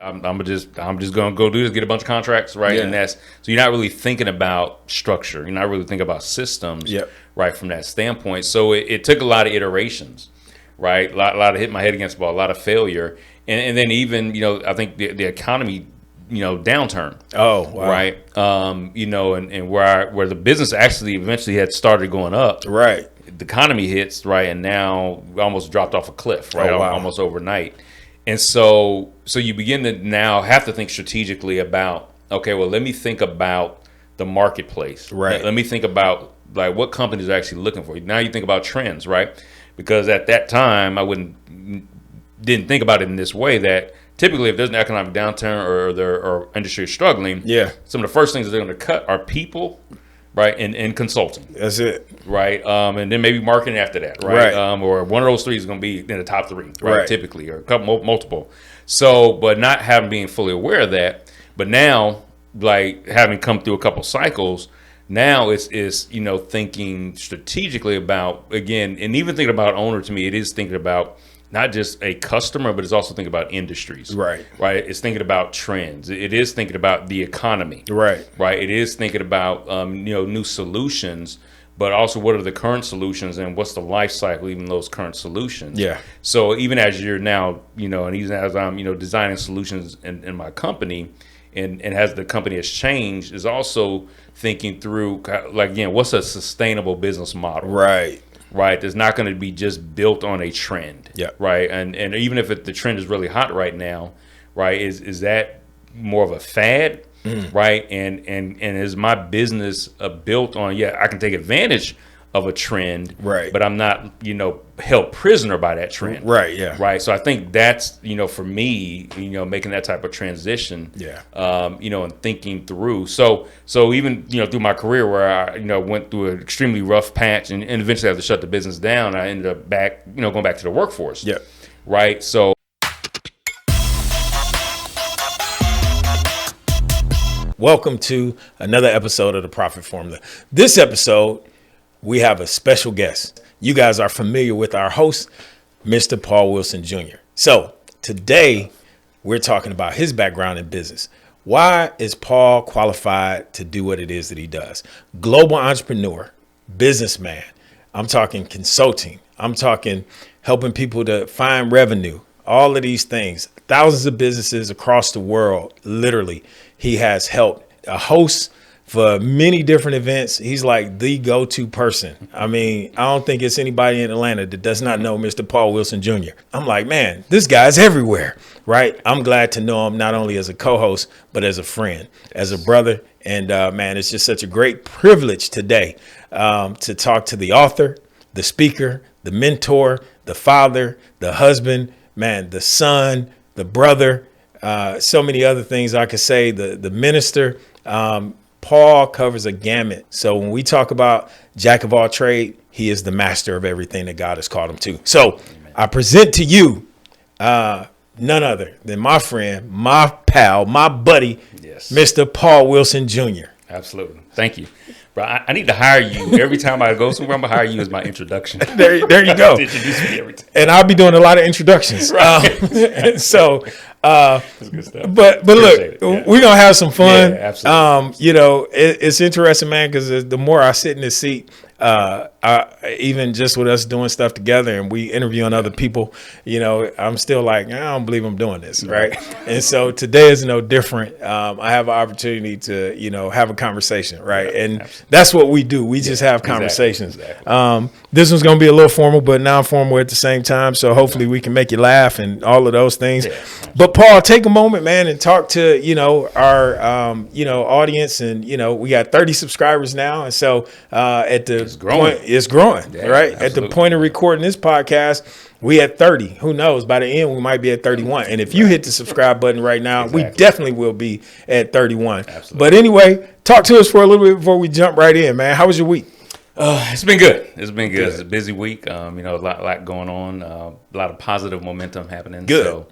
I'm just gonna go do this, get a bunch of contracts, right? Yeah. And so you're not really thinking about structure. You're not really thinking about systems, Yep. right? From that standpoint, so it took a lot of iterations, right? A lot of hitting my head against the wall, a lot of failure, and then even I think the economy downturn. Oh, wow. Right. And where the business actually eventually had started going up. Right. The economy hits, right, and now we almost dropped off a cliff, right? Oh, wow. Almost overnight. And so you begin to now have to think strategically about, okay, well, let me think about the marketplace. Right. Let me think about like what companies are actually looking for. Now you think about trends, right? Because at that time didn't think about it in this way that typically if there's an economic downturn or industry is struggling, some of the first things that they're going to cut are people, right, and consulting. That's it. Right, and then maybe marketing after that, right? Or one of those three is going to be in the top three, right? Typically, or a couple, multiple. So, but not being fully aware of that. But now, like having come through a couple cycles, now it's thinking strategically about, again, and even thinking about owner. To me, it is thinking about not just a customer, but it's also thinking about industries. Right. It's thinking about trends. It is thinking about the economy. Right. It is thinking about new solutions, but also what are the current solutions and what's the life cycle, even those current solutions. Yeah. So even as you're now, and even as I'm, designing solutions in my company, and as the company has changed, is also thinking through, like, again, what's a sustainable business model? Right. That's not going to be just built on a trend. Yeah. Right. And even if the trend is really hot right now, right, is that more of a fad? Right. And is my business built on, I can take advantage of a trend, right, but I'm not, held prisoner by that trend. Right. Yeah. Right. So I think that's, for me, making that type of transition, and thinking through. So even, through my career where I, went through an extremely rough patch and eventually had to shut the business down, I ended up going back to the workforce. Yeah. Right. So. Welcome to another episode of The Profit Formula. This episode, we have a special guest. You guys are familiar with our host, Mr. Paul Wilson Jr. So today we're talking about his background in business. Why is Paul qualified to do what it is that he does? Global entrepreneur, businessman. I'm talking consulting. I'm talking helping people to find revenue. All of these things, thousands of businesses across the world. Literally, he has helped a host for many different events. He's like the go-to person. I mean, I don't think it's anybody in Atlanta that does not know Mr. Paul Wilson Jr. I'm like, man, this guy's everywhere, right? I'm glad to know him not only as a co-host, but as a friend, as a brother. And man, it's just such a great privilege today to talk to the author, the speaker, the mentor, the father, the husband, man, the son, the brother, so many other things I could say, the minister. Paul covers a gamut. So when we talk about jack of all trade, he is the master of everything that God has called him to. So amen. I present to you none other than my friend, my pal, my buddy, Mr. Paul Wilson Jr. Absolutely. Thank you. Bro, I need to hire you. Every time I go somewhere, I'm going to hire you as my introduction. There you go. Introduce me every time. And I'll be doing a lot of introductions. And so, that's good stuff. But look, we're going to have some fun. Yeah, absolutely. It's interesting, man, because the more I sit in this seat, even just with us doing stuff together and we interviewing other people, I'm still like, I don't believe I'm doing this. Right. And so today is no different. I have an opportunity to, have a conversation. Right. And that's what we do. We just have conversations. Exactly. This one's going to be a little formal, but non-formal at the same time. So hopefully we can make you laugh and all of those things. Yeah. But Paul, take a moment, man, and talk to, our, audience. And, we got 30 subscribers now. And so at the it's growing, yeah, right? Absolutely. At the point of recording this podcast, we at 30. Who knows? By the end, we might be at 31. And if you hit the subscribe button right now, we definitely will be at 31. Absolutely. But anyway, talk to us for a little bit before we jump right in, man. How was your week? It's been good. It's been good. It's a busy week. A lot going on. A lot of positive momentum happening. Good. So,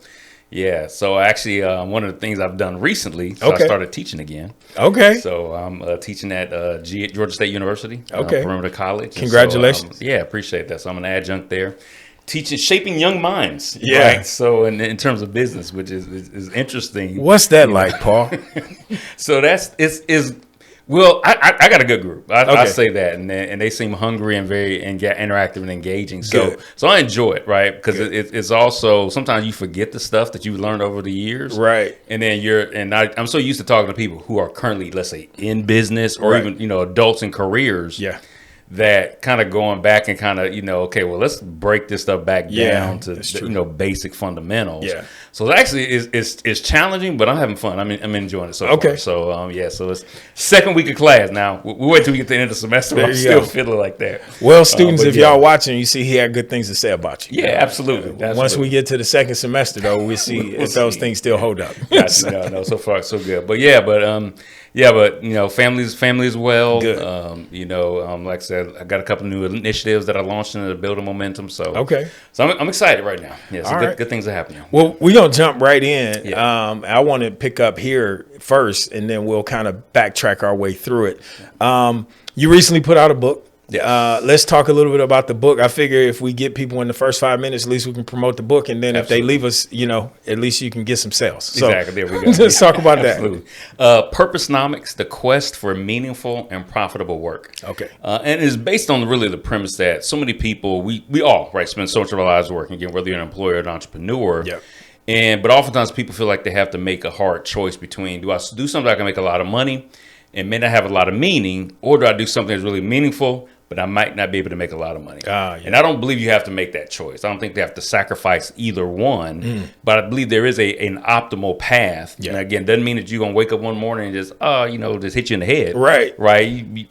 yeah. So actually, one of the things I've done recently, I started teaching again. Okay. So I'm teaching at Georgia State University. Okay. Perimeter College. Congratulations. So, appreciate that. So I'm an adjunct there. shaping young minds. Yeah. Right? So in terms of business, which is interesting. What's that like, Paul? So is well, I got a good group. I Okay. say that, and they seem hungry and very interactive and engaging. So I enjoy it, right? Because it's also sometimes you forget the stuff that you learned over the years, Right. And then I'm so used to talking to people who are currently, let's say, in business or even adults in careers, Yeah. that kind of going back and kind of okay, well, let's break this stuff back down to basic fundamentals. Yeah. So it actually is challenging, but I'm having fun. I'm enjoying it so far. So so it's second week of class now. We wait till we get to the end of the semester. But I'm still feeling like that. Well, students, if y'all watching, you see he had good things to say about you. Yeah, absolutely. Once we get to the second semester, though, we'll see if those things still hold up. No, so far so good. But family's well. Good. Like I said, I got a couple of new initiatives that I launched in to build a momentum. So so I'm excited right now. Yeah, so good things are happening. Well, we're gonna jump right in. Yeah. I want to pick up here first, and then we'll kind of backtrack our way through it. You recently put out a book. Yeah. Let's talk a little bit about the book. I figure if we get people in the first 5 minutes, at least we can promote the book. And then if they leave us, at least you can get some sales. So, exactly. There we go. Let's talk about that. Purposenomics, the quest for meaningful and profitable work. Okay. And it's based on really the premise that so many people, we all, spend so much of our lives working, again, whether you're an employer or an entrepreneur. Yep. But oftentimes people feel like they have to make a hard choice between, do I do something that I can make a lot of money and may not have a lot of meaning, or do I do something that's really meaningful, but I might not be able to make a lot of money? And I don't believe you have to make that choice. I don't think they have to sacrifice either one, but I believe there is an optimal path. And again, doesn't mean that you're going to wake up one morning and just hit you in the head. Right.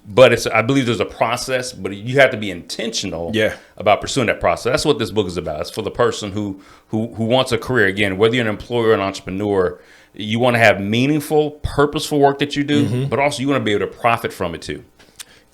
But I believe there's a process, but you have to be intentional about pursuing that process. That's what this book is about. It's for the person who wants a career. Again, whether you're an employer or an entrepreneur, you want to have meaningful, purposeful work that you do, but also you want to be able to profit from it too.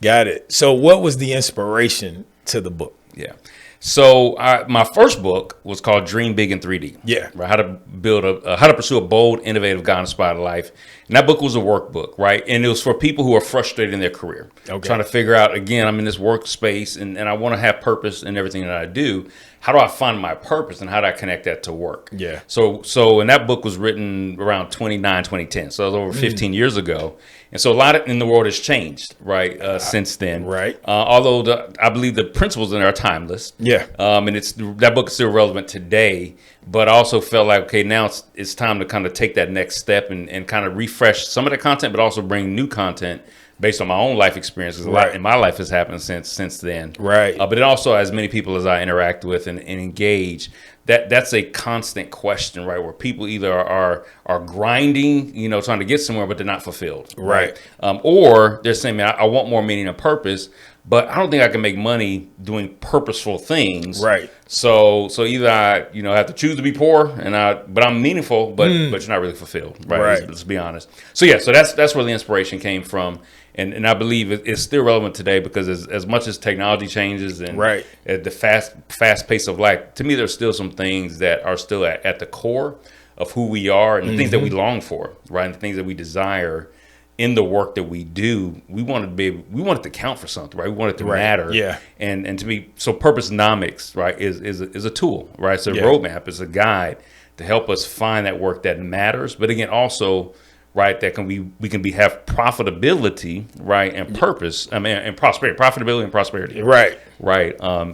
Got it. So what was the inspiration to the book? Yeah. So my first book was called Dream Big in 3D. Yeah. Right. How to pursue a bold, innovative, God-inspired life. And that book was a workbook, right? And it was for people who are frustrated in their career. Trying to figure out, again, I'm in this workspace and I want to have purpose in everything that I do. How do I find my purpose and how do I connect that to work? Yeah. So and that book was written around 2010. So it was over 15 years ago. And so a lot in the world has changed, right, since then. Right. Although I believe the principles in there are timeless. Yeah. And that book is still relevant today. But I also felt like, okay, now it's time to kind of take that next step and kind of refresh some of the content, but also bring new content based on my own life experiences. A lot in my life has happened since then. Right. But it also, as many people as I interact with and engage, that's a constant question, right? Where people either are grinding, trying to get somewhere, but they're not fulfilled. Right. Or they're saying, man, I want more meaning and purpose, but I don't think I can make money doing purposeful things. Right. So either I, have to choose to be poor but I'm meaningful, but you're not really fulfilled. Right. Let's be honest. So that's where the inspiration came from. And I believe it's still relevant today because as much as technology changes and at the fast pace of life, to me, there's still some things that are still at the core of who we are and the things that we long for, right? And the things that we desire in the work that we do. We want it to count for something, right? We want it to matter. Yeah. And to me, so Purposenomics, right, is a tool, right? It's a roadmap, it's a guide to help us find that work that matters. But again, also, right, that we can have profitability, right, and purpose. And prosperity, profitability and prosperity. Right.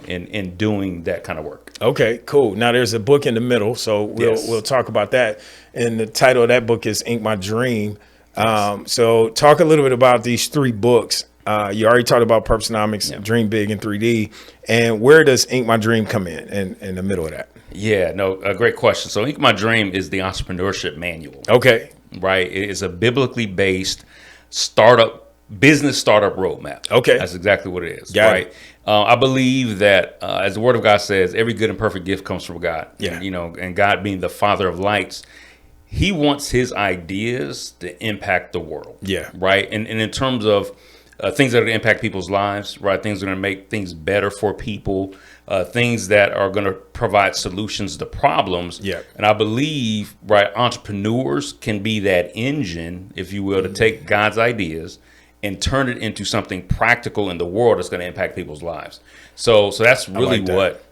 In doing that kind of work. Okay, cool. Now there's a book in the middle, so we'll talk about that. And the title of that book is Ink My Dream. So talk a little bit about these 3 books. You already talked about Purposenomics, Dream Big in 3D, and where does Ink My Dream come in the middle of that? Yeah, no, a great question. So Ink My Dream is the entrepreneurship manual. Okay. Right. It is a biblically based business startup roadmap. Okay. That's exactly what it is. Got it. I believe that as the word of God says, every good and perfect gift comes from God. Yeah. And God being the Father of lights, he wants his ideas to impact the world. Yeah. Right. And in terms of things that are going to impact people's lives, right? Things that are going to make things better for people, things that are going to provide solutions to problems. Yeah. And I believe, right, entrepreneurs can be that engine, if you will, to take God's ideas and turn it into something practical in the world that's going to impact people's lives. So that's really what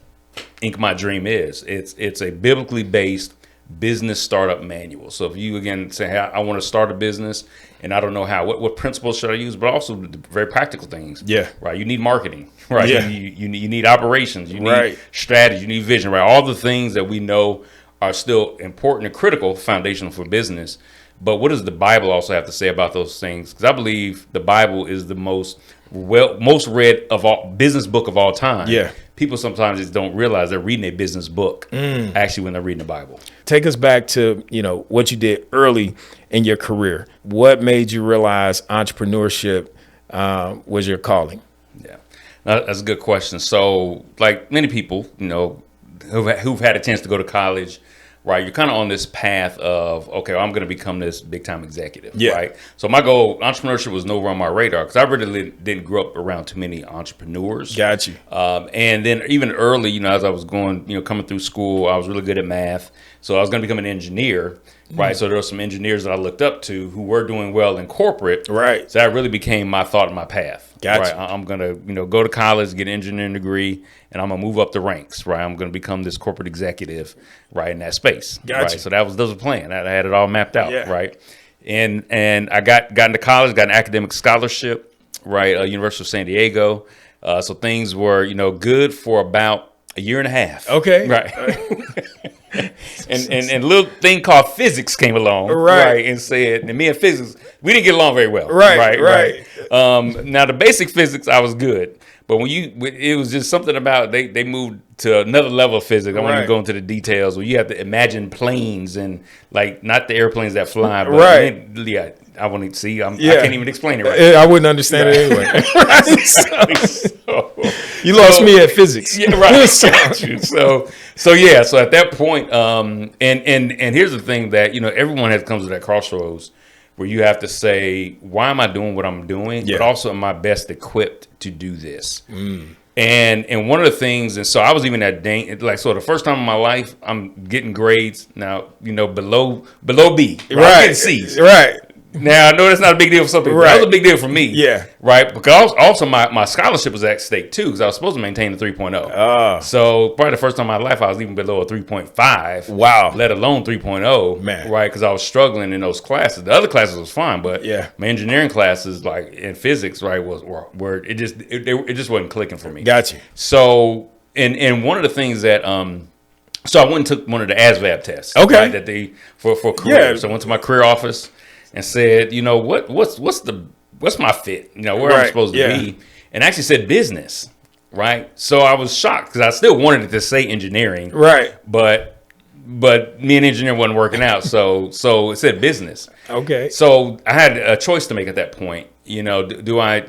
Ink My Dream is. It's a biblically based business startup manual. So if you again say, hey, I want to start a business and I don't know how, what principles should I use, but also the very practical things. Yeah. Right. You need marketing. Right. Yeah. You need operations. You need right. strategy. You need vision. Right. All the things that we know are still important and critical, foundational for business. But what does the Bible also have to say about those things? Because I believe the Bible is the most read of all business book of all time. Yeah. People sometimes just don't realize they're reading a business book actually when they're reading the Bible. Take us back to, what you did early in your career. What made you realize entrepreneurship was your calling? Yeah, that's a good question. So like many people, who've had a chance to go to college, right, you're kind of on this path of, okay, well, I'm going to become this big time executive, right? So my goal, entrepreneurship was nowhere on my radar because I really didn't grow up around too many entrepreneurs. Got you. And then even early, as I was going, coming through school, I was really good at math. So I was going to become an engineer, right? So there were some engineers that I looked up to who were doing well in corporate. Right. So that really became my thought and my path. Gotcha. Right? I'm going to, go to college, get an engineering degree, and I'm going to move up the ranks, right? I'm going to become this corporate executive, right, in that space. Gotcha. Right? So that was the plan. I had it all mapped out, Yeah. right? And I got into college, got an academic scholarship, right, University of San Diego. So things were, good for about a year and a half. Okay. Right. and a little thing called physics came along, right, and said, and me and physics, we didn't get along very well. Right. Now the basic physics, I was good, but it was just something about they moved to another level of physics. I won't even go into the details where you have to imagine planes and like not the airplanes that fly, but I want to see. I can't even explain it right. I wouldn't understand it anyway. So, you lost me at physics. Yeah, right. Got you. So at that point, and here's the thing that everyone comes to that crossroads where you have to say, why am I doing what I'm doing? But also, am I best equipped to do this? And one of the things, and so I was even at so the first time in my life, I'm getting grades now, below B, right? I'm getting C's, right? Now I know that's not a big deal for some people. Right. That was a big deal for me. Yeah. Right. Because also my scholarship was at stake too, because I was supposed to maintain a 3.0. So probably the first time in my life I was even below a 3.5. Wow. Let alone 3.0. Man. Right. Because I was struggling in those classes. The other classes was fine, but my engineering classes, like in physics, right, were it just wasn't clicking for me. Got you. So and one of the things that so I went and took one of the ASVAB tests. Okay. Right, that they for career. So I went to my career office and said, what's my fit? Where I'm supposed to be? And actually said business, right? So I was shocked because I still wanted it to say engineering, right? But me and engineering wasn't working out, so it said business. Okay. So I had a choice to make at that point. Do I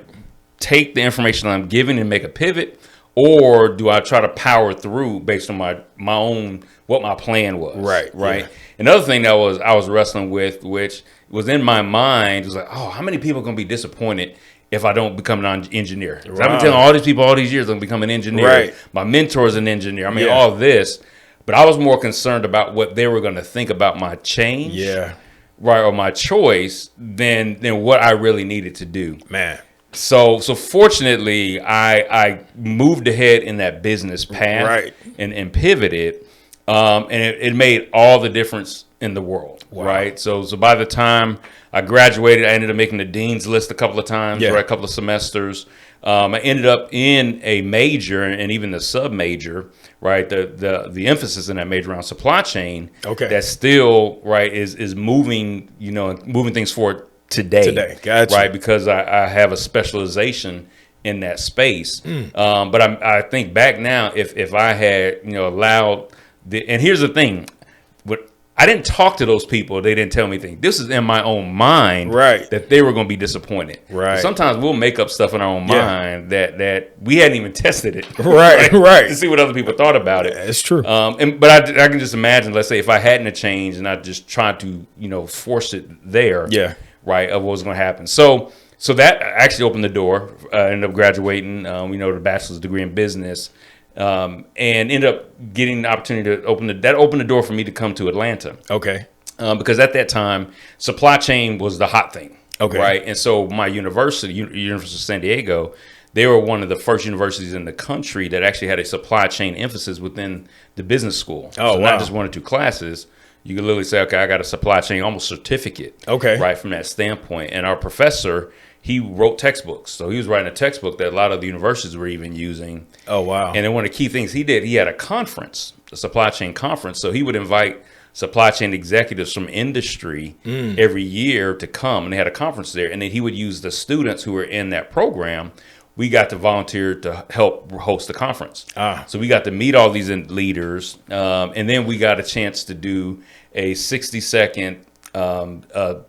take the information I'm given and make a pivot, or do I try to power through based on my own what my plan was? Right. Yeah. Another thing that I was wrestling with, which was in my mind, was like, oh, how many people are going to be disappointed if I don't become an engineer? Wow. I've been telling all these people all these years I'm going to become an engineer. Right. My mentor is an engineer. I mean, all this. But I was more concerned about what they were going to think about my change. Yeah. Right. Or my choice than what I really needed to do. Man. So fortunately, I moved ahead in that business path and pivoted. And it made all the difference in the world, right? So by the time I graduated, I ended up making the dean's list a couple of times, right? A couple of semesters. I ended up in a major and even the sub major, right? The emphasis in that major around supply chain, that still is moving, moving things forward today, gotcha. Right? Because I have a specialization in that space. But I think back now, if I had allowed and here's the thing, I didn't talk to those people. They didn't tell me anything. This is in my own mind, that they were going to be disappointed. Right. Sometimes we'll make up stuff in our own mind that we hadn't even tested it. Right. To see what other people thought about it. It's true. But I can just imagine, let's say if I hadn't changed and I just tried to, force it there. Yeah. Right. Of what was going to happen. So that actually opened the door. I ended up graduating, the bachelor's degree in business. And ended up getting the opportunity to opened the door for me to come to Atlanta. Okay. Because at that time, supply chain was the hot thing. Okay. Right. And so my university, University of San Diego, they were one of the first universities in the country that actually had a supply chain emphasis within the business school. Oh, so wow. not just 1 or 2 classes. You could literally say, okay, I got a supply chain almost certificate. Okay. Right from that standpoint. And our professor, he wrote textbooks. So he was writing a textbook that a lot of the universities were even using. Oh, wow. And then one of the key things he did, he had a conference, a supply chain conference. So he would invite supply chain executives from industry every year to come. And they had a conference there. And then he would use the students who were in that program. We got to volunteer to help host the conference. So we got to meet all these leaders. And then we got a chance to do a 60-second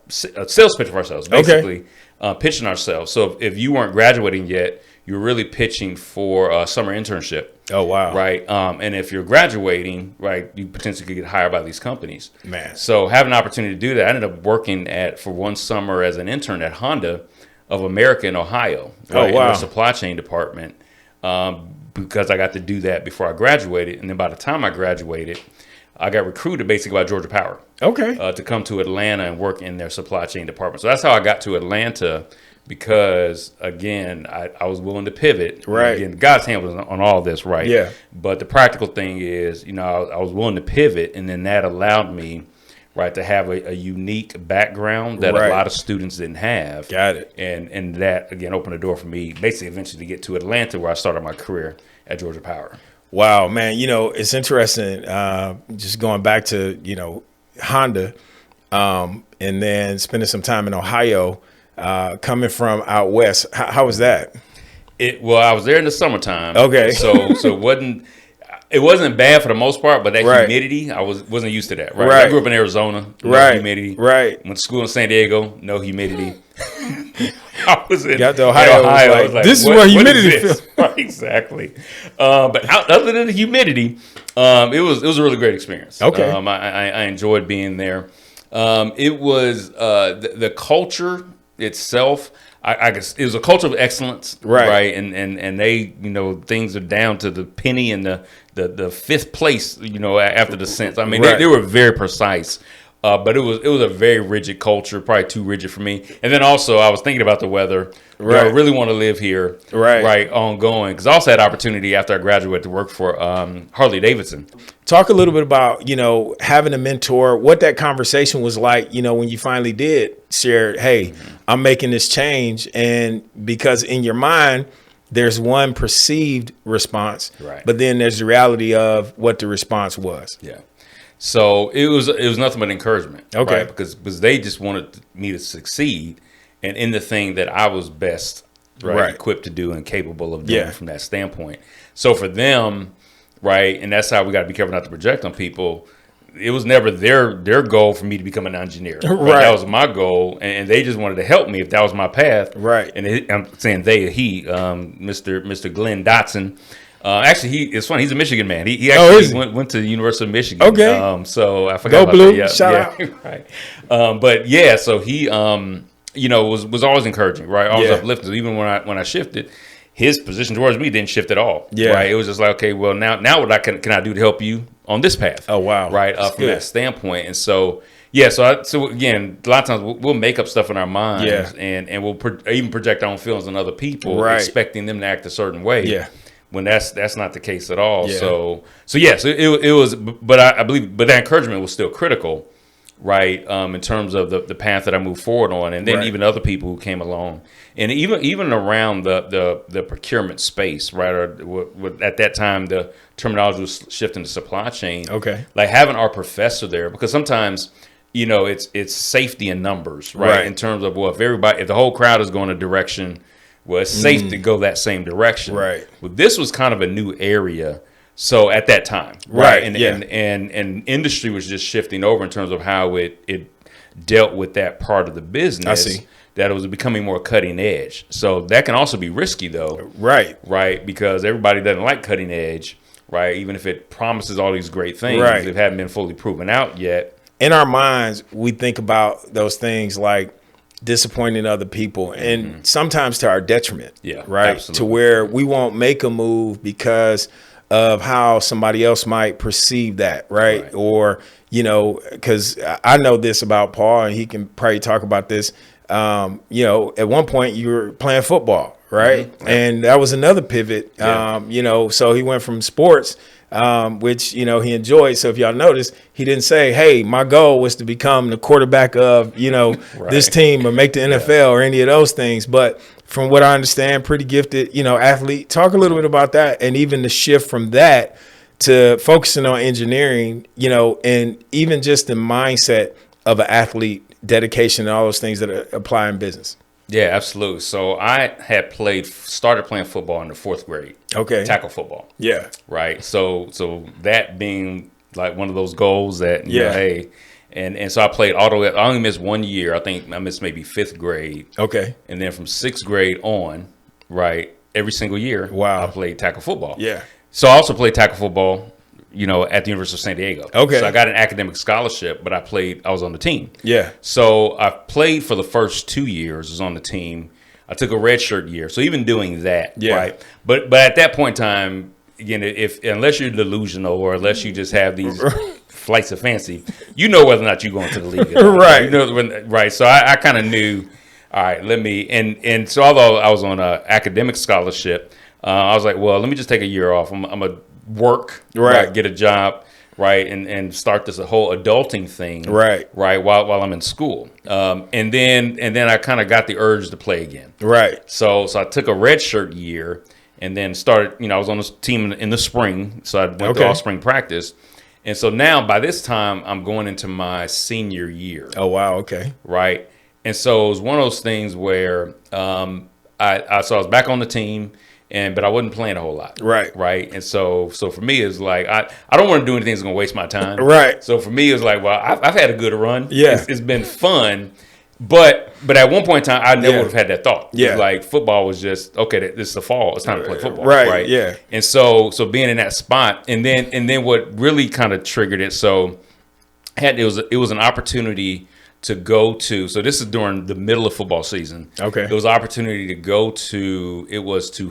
sales pitch of ourselves, basically pitching ourselves. So if you weren't graduating yet, you're really pitching for a summer internship. Oh, wow. Right. And if you're graduating, right, you potentially could get hired by these companies. Man. So having an opportunity to do that, I ended up working for one summer as an intern at Honda of America in Ohio. Right, oh, wow. In the supply chain department, because I got to do that before I graduated. And then by the time I graduated, I got recruited basically by Georgia Power. Okay. To come to Atlanta and work in their supply chain department. So that's how I got to Atlanta, because, again, I was willing to pivot. Right. Again, God's hand was on all this, right? Yeah. But the practical thing is, I was willing to pivot, and then that allowed me, right, to have a unique background that a lot of students didn't have. Got it. And that, again, opened the door for me, basically, eventually to get to Atlanta, where I started my career at Georgia Power. Wow, man. It's interesting. Just going back to, Honda, and then spending some time in Ohio, coming from out west. How was that? Well, I was there in the summertime. Okay. So it wasn't bad for the most part, but that humidity, I wasn't used to that. Right. I grew up in Arizona. No humidity. Right. Went to school in San Diego. No humidity. I was in got to Ohio. I was like, this is where humidity feels. Right, exactly. But other than the humidity, it was a really great experience. Okay. I enjoyed being there. It was the culture itself. I guess it was a culture of excellence, right? And they, things are down to the penny and the fifth place, after the cents. I mean, they were very precise. But it was a very rigid culture, probably too rigid for me. And then also, I was thinking about the weather. I really want to live here, ongoing. Because I also had opportunity after I graduated to work for Harley Davidson. Talk a little bit about, having a mentor, what that conversation was like, when you finally did share, hey, I'm making this change. And because in your mind, there's one perceived response, but then there's the reality of what the response was. Yeah. So it was nothing but encouragement, okay? Right? Because they just wanted me to succeed, and in the thing that I was best equipped to do and capable of doing from that standpoint. So for them, right, and that's how we got to be careful not to project on people. It was never their goal for me to become an engineer. Right? That was my goal, and they just wanted to help me if that was my path. Right. And I'm saying he, Mr. Glenn Dotson. Actually, it's funny. He's a Michigan man. He actually went to the University of Michigan. Okay. So I forgot about Blue. that. Yeah, Shout out. Right. But yeah, so he, was always encouraging, right? Always uplifting. So even when I shifted, his position towards me didn't shift at all. Yeah. Right. It was just like, okay, well now what can I do to help you on this path? Oh wow. Right. From that standpoint, and so. Yeah, so again, a lot of times we'll make up stuff in our minds, and we'll even project our own feelings on other people, expecting them to act a certain way. Yeah. When that's not the case at all. Yeah. So it was, but I believe, but that encouragement was still critical, right? In terms of the path that I moved forward on, and then even other people who came along, and even around the procurement space, right? Or at that time, the terminology was shifting to supply chain. Okay, like having our professor there, because sometimes, it's safety in numbers, right? In terms of, well, if the whole crowd is going a direction, well, it's safe to go that same direction. Right. Well, this was kind of a new area. So at that time, right? And industry was just shifting over in terms of how it dealt with that part of the business. I see. That it was becoming more cutting edge. So that can also be risky, though. Right. Right. Because everybody doesn't like cutting edge, right? Even if it promises all these great things, it haven't been fully proven out yet. In our minds, we think about those things like disappointing other people, and sometimes to our detriment. Yeah, right. Absolutely. To where we won't make a move because of how somebody else might perceive that, right? Or because I know this about Paul, and he can probably talk about this. At one point you were playing football, right? Mm-hmm. And that was another pivot. So he went from sports, which, he enjoyed. So if y'all notice, he didn't say, hey, my goal was to become the quarterback of, this team or make the NFL or any of those things. But from what I understand, pretty gifted, athlete. Talk a little bit about that, and even the shift from that to focusing on engineering, and even just the mindset of an athlete, dedication, and all those things that apply in business. Yeah, absolutely. So I had started playing football in the 4th grade. Okay. Tackle football. Yeah. Right. So that being like one of those goals that, hey, and so I played all the way. I only missed 1 year. I think I missed maybe 5th grade. Okay. And then from 6th grade on, right, every single year, wow, I played tackle football. Yeah. So I also played tackle football, at the University of San Diego. Okay. So I got an academic scholarship, but I was on the team. Yeah. So I played for the first 2 years, was on the team. I took a redshirt year. So even doing that, right? But at that point in time, again, unless you're delusional or unless you just have these flights of fancy, whether or not you're going to the league. Right. Right. So I kind of knew, all right, and so although I was on an academic scholarship, I was like, well, let me just take a year off. I'm going to work, right, get a job, right, and start this whole adulting thing, right, while I'm in school. And then I kind of got the urge to play again. Right. So I took a redshirt year and then started, I was on this team in the spring, so I went to all spring practice. And so now by this time I'm going into my senior year. Oh, wow. Okay. Right. And so it was one of those things where I was back on the team, but I wasn't playing a whole lot. Right. Right. And so for me, it's like, I don't want to do anything that's going to waste my time. Right. So for me, it's like, well, I've had a good run. Yeah. It's been fun. But at one point in time, I never would have had that thought. Yeah. Like football was just, okay, this is the fall. It's time to play football. Right. Yeah. And so being in that spot, and then what really kind of triggered it. So it was an opportunity to go to, so this is during the middle of football season. Okay. There was an opportunity to go to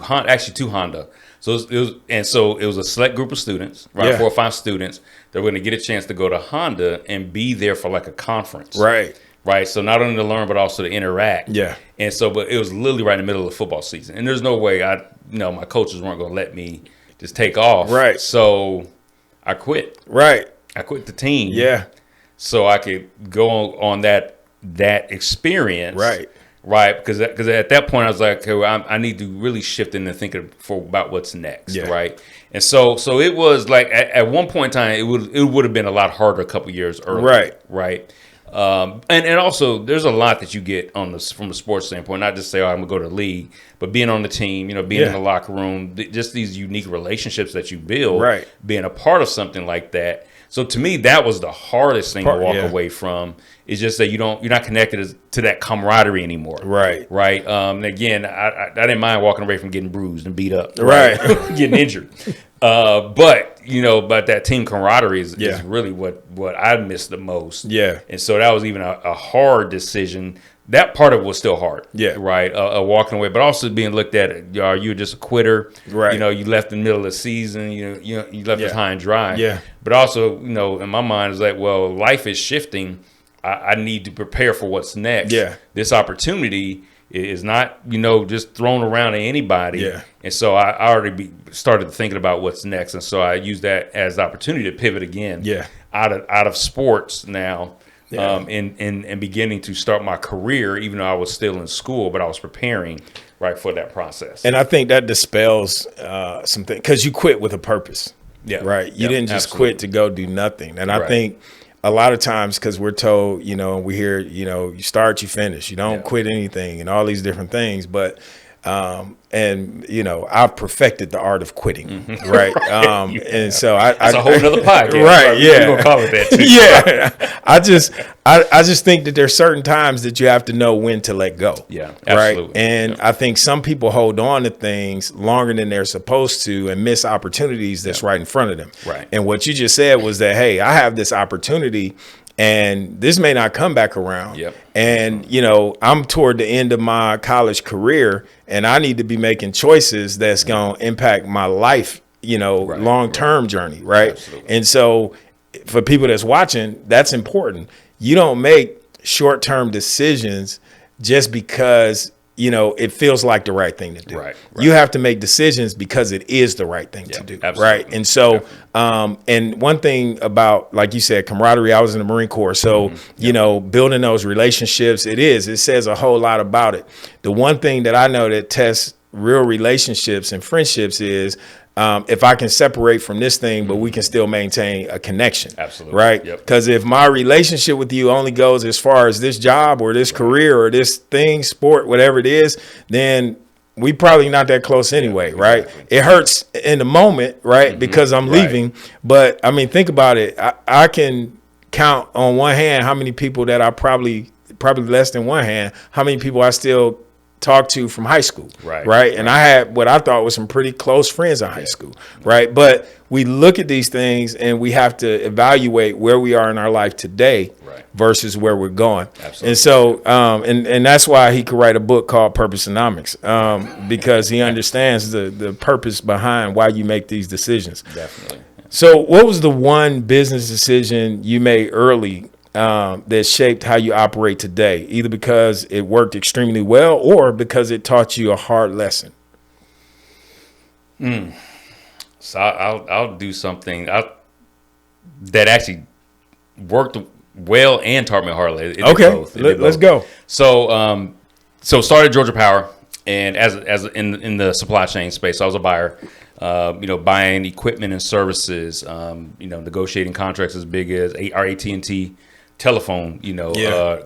Honda. So it was a select group of students, right? 4 or 5 students that were going to get a chance to go to Honda and be there for like a conference. Right. Right. So not only to learn, but also to interact. Yeah. And so, but it was literally right in the middle of football season. And there's no way my coaches weren't going to let me just take off. Right. So I quit. Right. I quit the team. Yeah. So I could go on that experience, right? Because at that point I was like, okay, I need to really shift into thinking about what's next, right? And so it was like at one point in time it would have been a lot harder a couple years earlier, right? And also there's a lot that you get from the sports standpoint, not just say, I'm gonna go to the league, but being on the team, being in the locker room, just these unique relationships that you build, right? Being a part of something like that. So to me, that was the hardest thing to walk away from. Is just that you're not connected to that camaraderie anymore. Right. Right. And again, I didn't mind walking away from getting bruised and beat up. Right. Getting injured. But that team camaraderie is really what I miss the most. Yeah. And so that was even a hard decision. That part of it was still hard. Yeah. Right. Walking away, but also being looked at, are you just a quitter? Right. You left in the middle of the season. You left us high and dry. Yeah. But also, in my mind, it's like, well, life is shifting. I need to prepare for what's next. Yeah. This opportunity is not, just thrown around to anybody. Yeah. And so I already started thinking about what's next. And so I used that as the opportunity to pivot again. Yeah. Out of sports now. Yeah. And beginning to start my career, even though I was still in school, but I was preparing for that process. And I think that dispels something, because you quit with a purpose. Yeah. Right. You didn't just quit to go do nothing. And I think a lot of times, because we're told, and we hear, you start, you finish, you don't quit anything and all these different things. But I've perfected the art of quitting, right? And so that's a whole nother podcast, right? Yeah, we're gonna call it that too. Yeah, I just think that there's certain times that you have to know when to let go. Yeah, absolutely. Right. And I think some people hold on to things longer than they're supposed to and miss opportunities that's right in front of them. Right. And what you just said was that, hey, I have this opportunity, and this may not come back around. Yep. And, I'm toward the end of my college career, and I need to be making choices that's going to impact my life, long-term journey. Right. Absolutely. And so for people that's watching, that's important. You don't make short-term decisions just because, it feels like the right thing to do. Right. You have to make decisions because it is the right thing to do. Absolutely. Right. And so, and one thing about, like you said, camaraderie, I was in the Marine Corps. So, building those relationships, it says a whole lot about it. The one thing that I know that tests real relationships and friendships is, if I can separate from this thing, but we can still maintain a connection. Absolutely. Right. Because if my relationship with you only goes as far as this job or this career or this thing, sport, whatever it is, then we probably not that close anyway. Right. Exactly. It hurts in the moment. Right. Because I'm leaving. But I mean, think about it. I can count on one hand how many people that I probably less than one hand, how many people I still talked to from high school. Right. And I had what I thought was some pretty close friends in high school. Right. But we look at these things and we have to evaluate where we are in our life today versus where we're going. Absolutely. And so and that's why he could write a book called Purposeonomics, because he understands the purpose behind why you make these decisions. Definitely. So what was the one business decision you made early that shaped how you operate today, either because it worked extremely well or because it taught you a hard lesson? So I'll do something that actually worked well and taught me a hard lesson. Okay, let's go. So started Georgia Power, and as in the supply chain space, so I was a buyer. Buying equipment and services. Negotiating contracts as big as our AT&T telephone,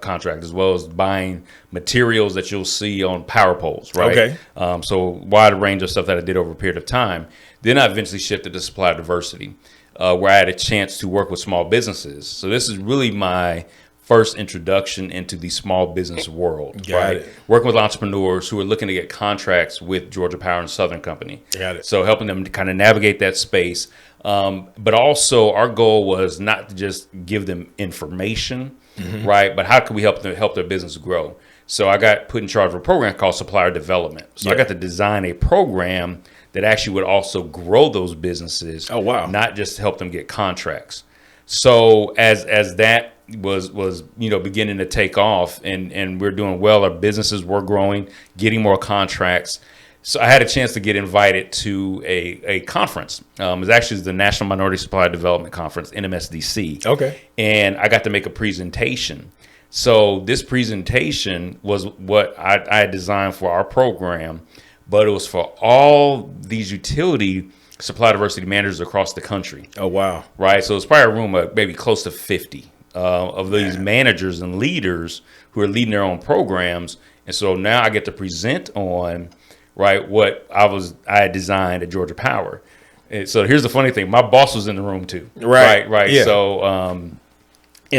contract, as well as buying materials that you'll see on power poles, right? Okay. So wide range of stuff that I did over a period of time. Then I eventually shifted to supply diversity, where I had a chance to work with small businesses. So this is really my first introduction into the small business world. Got it. Working with entrepreneurs who are looking to get contracts with Georgia Power and Southern Company. Got it. So helping them to kind of navigate that space. But also our goal was not to just give them information, right? But how can we help their business grow? So I got put in charge of a program called supplier development. So I got to design a program that actually would also grow those businesses. Oh, wow. Not just help them get contracts. So as that was beginning to take off and we're doing well, our businesses were growing, getting more contracts. So I had a chance to get invited to a conference. It was actually the National Minority Supply Development Conference, NMSDC. Okay. And I got to make a presentation. So this presentation was what I had designed for our program, but it was for all these utility supply diversity managers across the country. Oh, wow. Right. So it's probably a room of maybe close to 50 of these managers and leaders who are leading their own programs. And so now I get to present on what I had designed at Georgia Power. And so here's the funny thing. My boss was in the room too. Right. Yeah.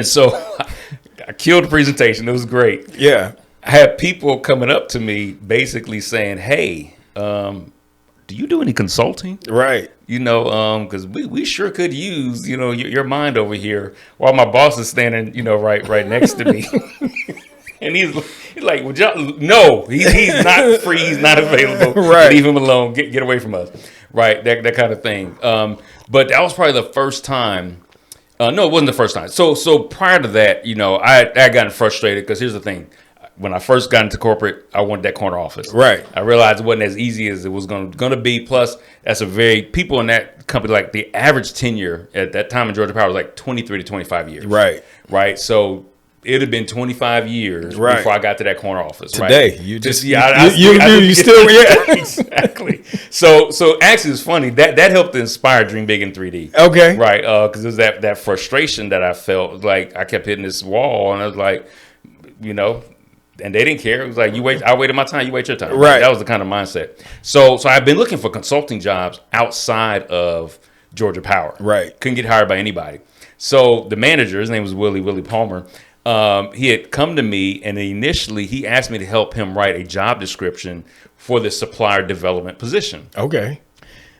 So I killed the presentation. It was great. Yeah. I had people coming up to me basically saying, hey, do you do any consulting? Right. Because we sure could use, your mind over here, while my boss is standing, right next to me. And he's like, well, John, no, he's not free. He's not available. Right. Leave him alone. Get away from us. Right. That kind of thing. But that was probably the first time. No, it wasn't the first time. So prior to that, I had gotten frustrated because here's the thing. When I first got into corporate, I wanted that corner office. Right. I realized it wasn't as easy as it was going to be. Plus, people in that company, like the average tenure at that time in Georgia Power was like 23 to 25 years. Right. Right. So it had been 25 years before I got to that corner office. Today, right? you just you still exactly. So actually, it's funny that helped to inspire Dream Big in 3D. Okay. Right. Because it was that frustration that I felt. Like I kept hitting this wall, and I was like, and they didn't care. It was like, I waited my time, you wait your time. Right. That was the kind of mindset. So I've been looking for consulting jobs outside of Georgia Power. Right. Couldn't get hired by anybody. So the manager, his name was Willie Palmer, he had come to me, and initially he asked me to help him write a job description for the supplier development position. Okay.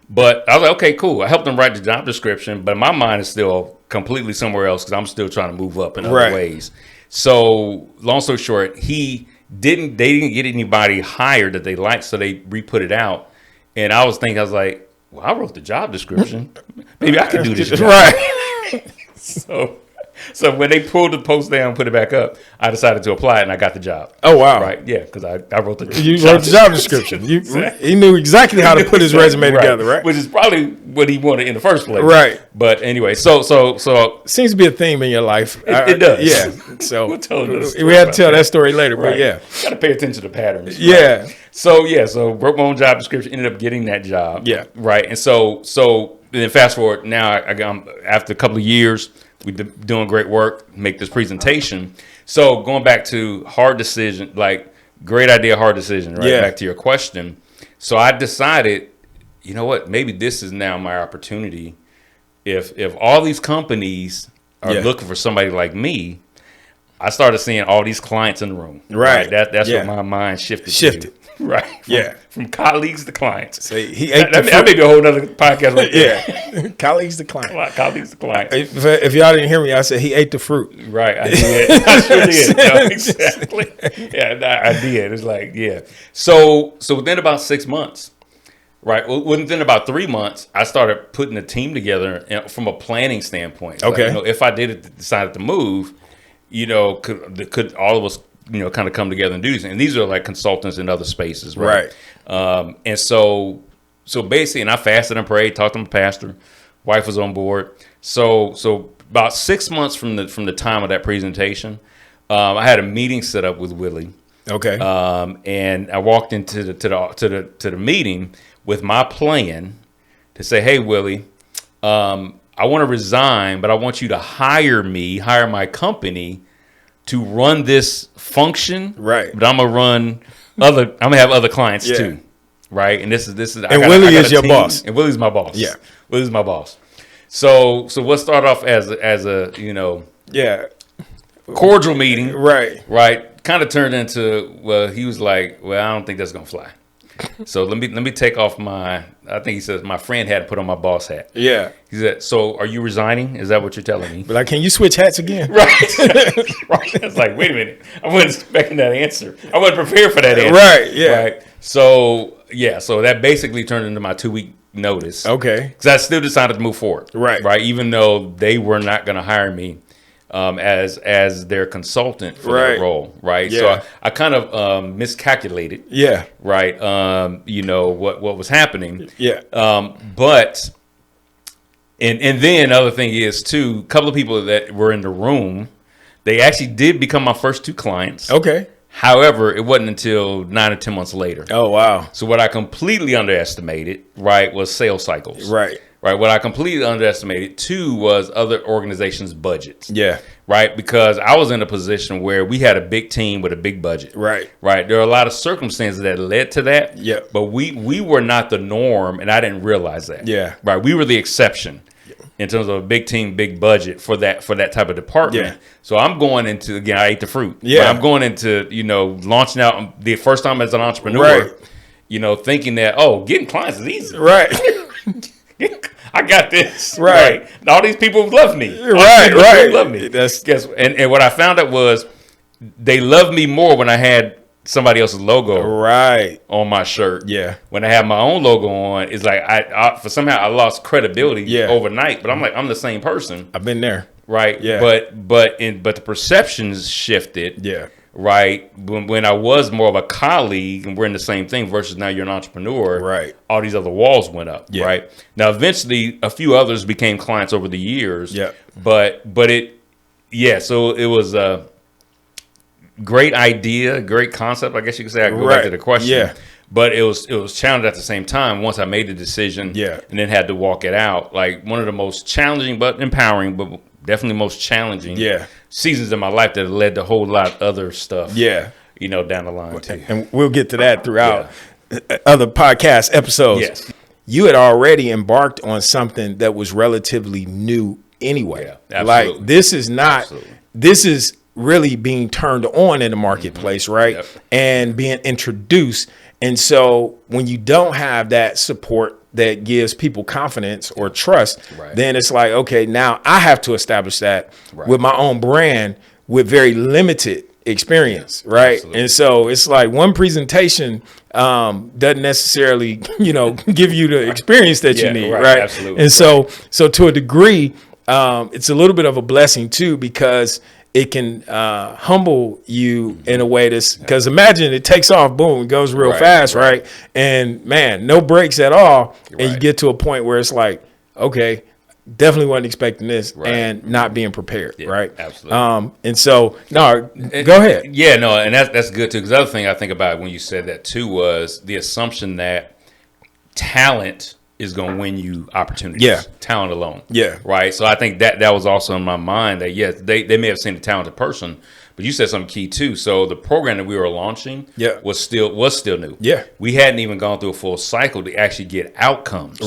But I was like, okay, cool. I helped him write the job description, but my mind is still completely somewhere else because I'm still trying to move up in other ways. So long story short, they didn't get anybody hired that they liked, so they re-put it out. And I was like, well, I wrote the job description. Maybe I could do this job. Right. So when they pulled the post down, put it back up, I decided to apply it, and I got the job. Oh, wow. Right? Yeah, because I wrote the job description. Exactly. He knew exactly how to put his resume together, right? Which is probably what he wanted in the first place. Right. But anyway, so seems to be a theme in your life. It does. Yeah. So we have to tell that story later, but yeah. Got to pay attention to patterns. Yeah. Right? So wrote my own job description, ended up getting that job. Yeah. Right. And so then fast forward now, after a couple of years, we've been doing great work, make this presentation. So going back to hard decision, like great idea, hard decision, right? Yeah. Back to your question. So I decided, you know what, maybe this is now my opportunity. If all these companies are looking for somebody like me, I started seeing all these clients in the room. Right. That's what my mind shifted. To. Right. From colleagues to clients. So he ate that may be a whole other podcast right there. Colleagues to clients. Colleagues to clients. If y'all didn't hear me, I said he ate the fruit. Right. I did. I sure did. No, exactly. Yeah, I did. It's like, yeah. So within about 6 months, right, within about 3 months, I started putting a team together from a planning standpoint. Okay. Like, if I decided to move, could all of us, kind of come together and do these. And these are like consultants in other spaces, right? And so basically, and I fasted and prayed, talked to my pastor, wife was on board. So about 6 months from the time of that presentation, I had a meeting set up with Willie. Okay. And I walked into the meeting with my plan to say, hey, Willie, I want to resign, but I want you to hire my company to run this function. Right. But I'm gonna have other clients too. Right. And this is and Willie is your boss. And Willie's my boss. Yeah. Willie's my boss. So what started off as a cordial meeting. Right. Kind of turned into, well, he was like, well, I don't think that's gonna fly. So let me take off I think he says my friend had to put on my boss hat. Yeah. He said, so are you resigning? Is that what you're telling me? But like, can you switch hats again? Right. Right. It's like, wait a minute. I wasn't expecting that answer. I wasn't prepared for that answer. Right. Yeah. Right. So that basically turned into my 2-week notice. Okay. Because I still decided to move forward. Right. Right. Even though they were not going to hire me as their consultant for that role, right? Yeah. So I kind of miscalculated, right? What was happening, but and then another thing is too, a couple of people that were in the room, they actually did become my first 2 clients. Okay. However, it wasn't until 9 or 10 months later. Oh, wow. So what I completely underestimated, right, was sales cycles. Right. Right. What I completely underestimated too was other organizations' budgets. Yeah. Right. Because I was in a position where we had a big team with a big budget. Right. Right. There are a lot of circumstances that led to that. Yeah. But we were not the norm, and I didn't realize that. Yeah. Right. We were the exception in terms of a big team, big budget for that type of department. Yeah. So I'm going into, again, I ate the fruit. Yeah. I'm going into, launching out the first time as an entrepreneur, right. Thinking that, getting clients is easy. Right. I got this. Right. All these people love me. Right. Love me. And what I found out was they loved me more when I had somebody else's logo on my shirt. Yeah. When I have my own logo on, it's like I lost credibility overnight. But I'm like, I'm the same person. I've been there. Right. Yeah. But the perceptions shifted. Yeah. Right. When I was more of a colleague and we're in the same thing versus now you're an entrepreneur. Right. All these other walls went up. Yeah. Right. Now, eventually a few others became clients over the years. Yeah. So it was a great idea, great concept. I guess you could say. I go back to the question. Yeah. But it was challenging at the same time once I made the decision. Yeah. And then had to walk it out. Like one of the most challenging but empowering, but definitely most challenging seasons in my life that led to a whole lot of other stuff. Yeah. Down the line too. And we'll get to that throughout other podcast episodes. Yes. You had already embarked on something that was relatively new anyway. Yeah, absolutely. Like this is really being turned on in the marketplace, right? Yep. And being introduced. And so when you don't have that support that gives people confidence or trust, then it's like, okay, now I have to establish that with my own brand with very limited experience, right? Absolutely. And so it's like one presentation doesn't necessarily, give you the experience that you need, right? Absolutely. And so to a degree, it's a little bit of a blessing too, because it can humble you in a way that's, because imagine it takes off, boom, it goes real fast, right? And man, no brakes at all. And you get to a point where it's like, okay, definitely wasn't expecting this, and not being prepared, right? Absolutely. And so, no, go ahead. Yeah, no, and that's good too. Because the other thing I think about when you said that too was the assumption that talent is going to win you opportunities. Yeah. Talent alone. Yeah. Right. So I think that was also in my mind that, yes, they may have seen a talented person, but you said something key too. So the program that we were launching was still new. Yeah. We hadn't even gone through a full cycle to actually get outcomes.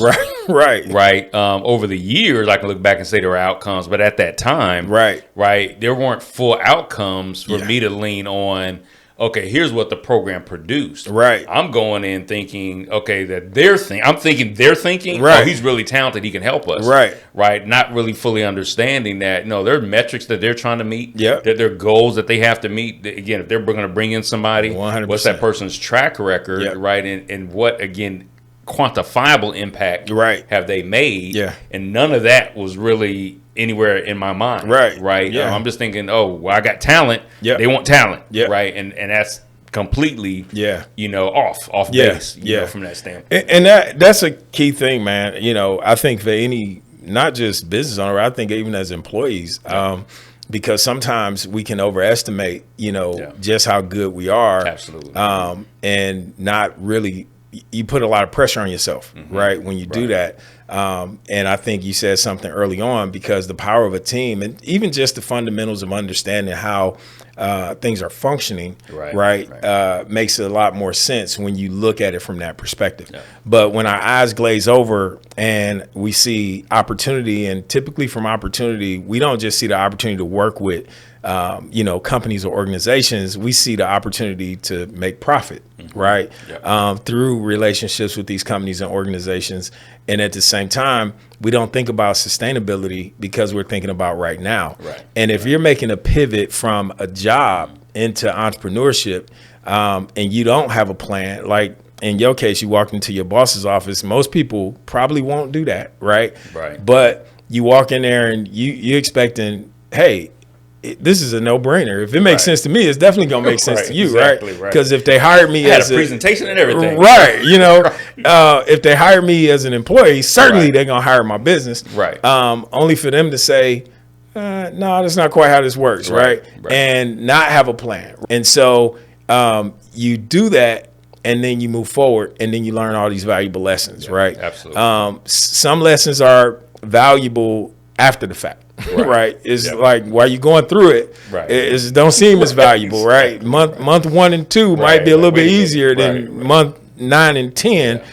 Right. Over the years, I can look back and say there were outcomes, but at that time, there weren't full outcomes for me to lean on. Okay, here's what the program produced. Right. I'm going in thinking, okay, that they're thinking, right, oh, he's really talented, he can help us. Right. Not really fully understanding that, no, there are metrics that they're trying to meet. That there are goals that they have to meet. Again, if they're going to bring in somebody, 100%. What's that person's track record, right? And what, again, quantifiable impact have they made? And none of that was really anywhere in my mind. Right. I'm just thinking, oh, well, I got talent. They want talent. Right. And that's completely, off base, from that standpoint. And that's a key thing, man. I think for any, not just business owner, I think even as employees, because sometimes we can overestimate, just how good we are. Absolutely. And not really, you put a lot of pressure on yourself, right, when you do that. And I think you said something early on, because the power of a team, and even just the fundamentals of understanding how things are functioning, makes a lot more sense when you look at it from that perspective. But when our eyes glaze over and we see opportunity, and typically from opportunity, we don't just see the opportunity to work with companies or organizations, we see the opportunity to make profit, through relationships with these companies and organizations. And at the same time, we don't think about sustainability because we're thinking about right now. And if you're making a pivot from a job into entrepreneurship, and you don't have a plan, like in your case, you walked into your boss's office, most people probably won't do that, right? But you walk in there and you're expecting, hey, this is a no-brainer. If it makes sense to me, it's definitely gonna make sense to you, right? Because if they hired me as a presentation and everything, if they hire me as an employee, certainly they're gonna hire my business, only for them to say, no, that's not quite how this works, right? And not have a plan. And so you do that, and then you move forward, and then you learn all these valuable lessons, right? Absolutely. Some lessons are valuable after the fact. It's like while you're going through it, it don't seem as valuable, right? Month 1 and 2 might be a little bit easier than month 9 and 10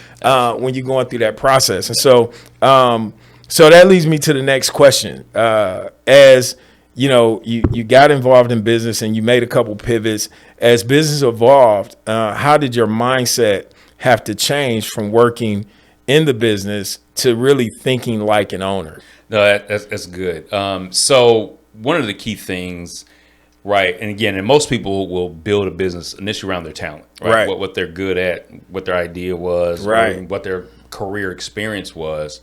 when you're going through that process. And so that leads me to the next question. As you got involved in business and you made a couple pivots. As business evolved, how did your mindset have to change from working in the business to really thinking like an owner? No, that's good. So one of the key things, and again, and most people will build a business initially around their talent, what they're good at, what their idea was, what their career experience was,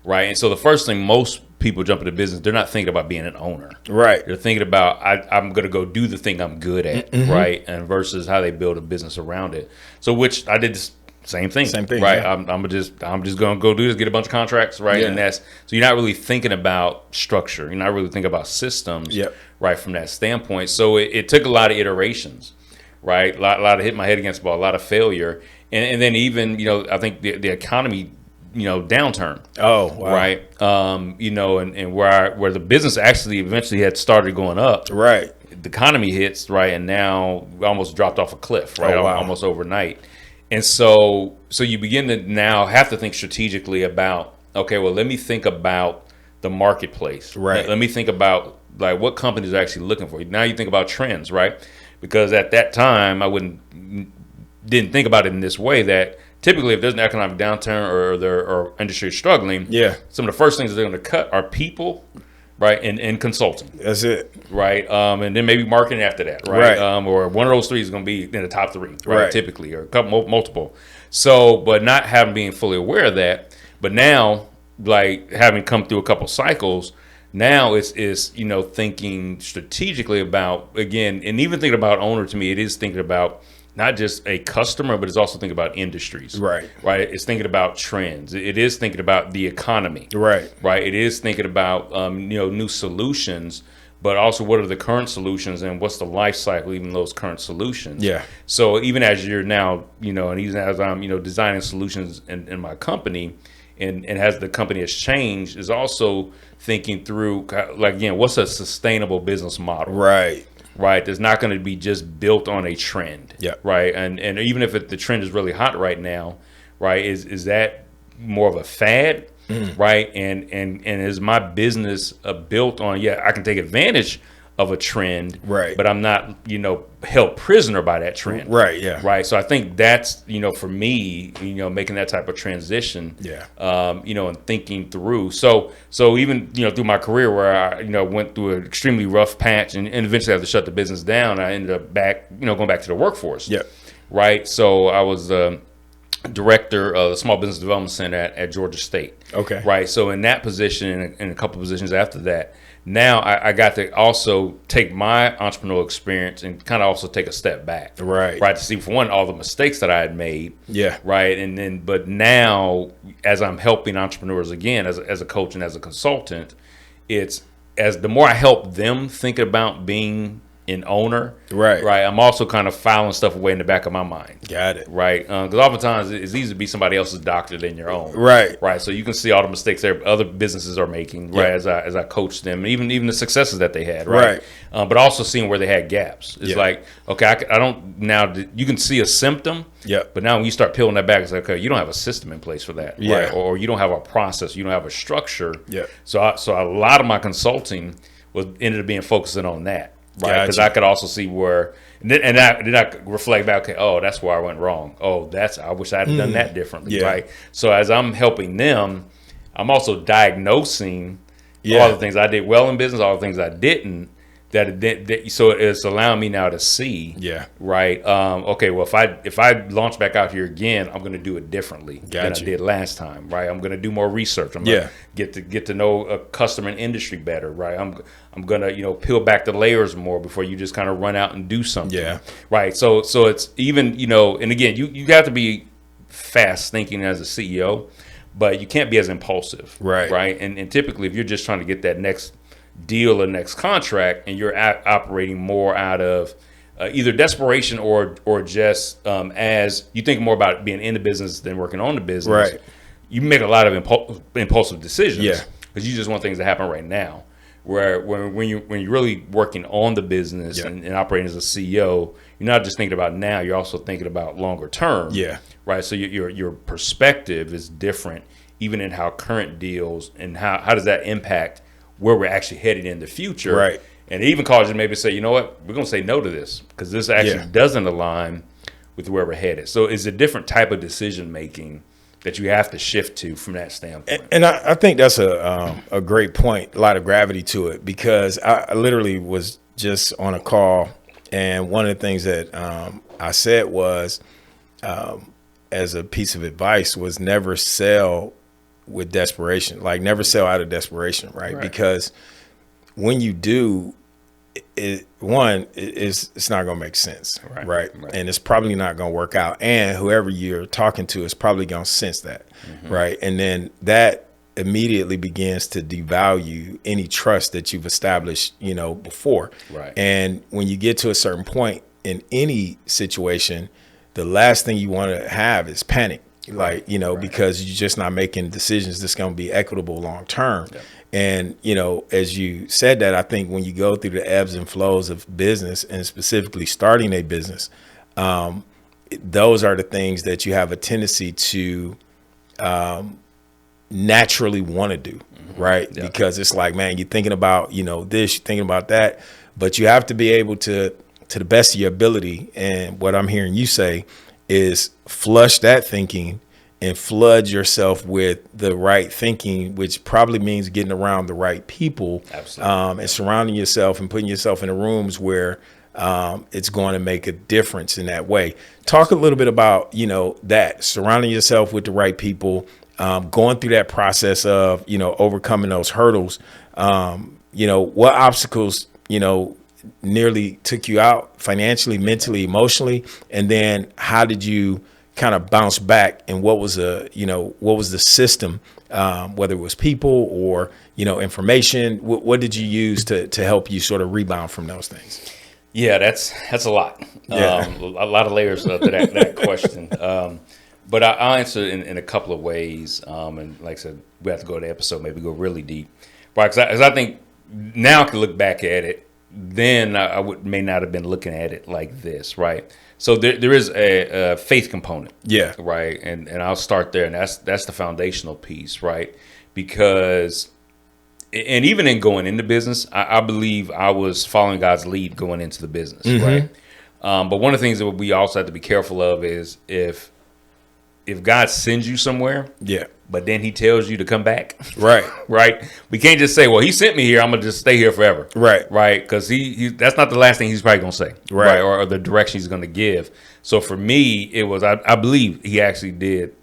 and so the first thing most people jump into business, they're not thinking about being an owner, They're thinking about I'm going to go do the thing I'm good at, and versus how they build a business around it. So which I did this. Same thing, right? Yeah. I'm just gonna go do this, get a bunch of contracts, and that's so you're not really thinking about structure, you're not really thinking about systems, from that standpoint. So it took a lot of iterations, a lot of hitting my head against the wall, a lot of failure, and then even I think the economy, downturn. Oh, wow. And where the business actually eventually had started going up, the economy hits, and now we almost dropped off a cliff, almost overnight. And so you begin to now have to think strategically about, okay, well, let me think about the marketplace. Let me think about like what companies are actually looking for. Now you think about trends, because at that time I didn't think about it in this way, that typically if there's an economic downturn or industry is struggling, some of the first things that they're going to cut are people, and consulting. That's it. And then maybe marketing after that, or one of those three is going to be in the top 3, typically, or a couple, multiple. So, but not being fully aware of that, but now, like having come through a couple cycles, Now it's thinking strategically about, again, and even thinking about owner, to me, it is thinking about not just a customer, but it's also thinking about industries. Right. It's thinking about trends. It is thinking about the economy. Right. It is thinking about new solutions, but also what are the current solutions and what's the life cycle, even those current solutions. Yeah. So even as you're now, and even as I'm, designing solutions in my company, and as the company has changed, is also thinking through, like, again, what's a sustainable business model? Right. That's not going to be just built on a trend. Yeah. And even if the trend is really hot right now, is that more of a fad? And is my business built on, I can take advantage of a trend, but I'm not, held prisoner by that trend. So I think that's, for me, making that type of transition, and thinking through. So even, through my career where I, went through an extremely rough patch and eventually had to shut the business down, I ended up going back to the workforce. So I was director of the Small Business Development Center at Georgia State. So in that position and a couple of positions after that, now I got to also take my entrepreneurial experience and kind of also take a step back. To see, for one, all the mistakes that I had made. And then, but now as I'm helping entrepreneurs again, as a coach and as a consultant, it's as the more I help them think about being an owner, I'm also kind of filing stuff away in the back of my mind. Got it. Because oftentimes it's easy to be somebody else's doctor than your own. So you can see all the mistakes that other businesses are making, as I coach them, even the successes that they had, but also seeing where they had gaps. It's like, okay, I don't now. You can see a symptom, but now when you start peeling that back, it's like, okay, you don't have a system in place for that, or you don't have a process, you don't have a structure. So a lot of my consulting ended up being focusing on that. Because I could also see where, and then I reflect back, okay, oh, that's where I went wrong. Oh, I wish I had done that differently, So as I'm helping them, I'm also diagnosing all the things I did well in business, all the things I didn't. So it's allowing me now to see, okay, well, if I launch back out here again, I'm going to do it differently than I did last time, I'm going to do more research. I'm going to get to know a customer and industry better, I'm going to peel back the layers more before you just kind of run out and do something, So it's even and again, you have to be fast thinking as a CEO, but you can't be as impulsive, And typically, if you're just trying to get that next deal or next contract, and you're operating more out of either desperation or just as you think more about being in the business than working on the business, you make a lot of impulsive decisions because you just want things to happen right now. Where when you're really working on the business and operating as a CEO, you're not just thinking about now, you're also thinking about longer term. So your perspective is different, even in how current deals and how does that impact where we're actually headed in the future. And it even causes you to maybe say, you know what, we're going to say no to this because this actually doesn't align with where we're headed. So it's a different type of decision making that you have to shift to from that standpoint. And I think that's a great point, a lot of gravity to it, because I literally was just on a call, and one of the things that I said was, as a piece of advice, was never sell with desperation, like never sell out of desperation, because when you do, it's not going to make sense, and it's probably not going to work out, and whoever you're talking to is probably going to sense that, and then that immediately begins to devalue any trust that you've established, before, and when you get to a certain point in any situation, the last thing you want to have is panic. Because you're just not making decisions that's going to be equitable long term. And, as you said that, I think when you go through the ebbs and flows of business, and specifically starting a business, those are the things that you have a tendency to naturally want to do. Because it's like, man, you're thinking about, this, you're thinking about that, but you have to be able to the best of your ability. And what I'm hearing you say is flush that thinking and flood yourself with the right thinking, which probably means getting around the right people, and surrounding yourself and putting yourself in the rooms where it's going to make a difference in that way. Talk a little bit about, that surrounding yourself with the right people, going through that process of, overcoming those hurdles, what obstacles, nearly took you out financially, mentally, emotionally, and then how did you kind of bounce back, and what was the system, whether it was people or, information, what did you use to help you sort of rebound from those things? Yeah, that's a lot. Yeah. A lot of layers to that question. But I'll answer it in a couple of ways. And like I said, we have to go to the episode, maybe go really deep. Right? Because I think now I can look back at it. Then may not have been looking at it like this, right? So there is a faith component, yeah, right, and I'll start there, and that's the foundational piece, right? Because, and even in going into business, I believe I was following God's lead going into the business, right? But one of the things that we also have to be careful of is if God sends you somewhere, yeah, but then he tells you to come back. Right. Right. We can't just say, well, he sent me here, I'm going to just stay here forever. Right. Right. Because he that's not the last thing he's probably going to say. Right. Or the direction he's going to give. So for me, it was, I believe he actually did,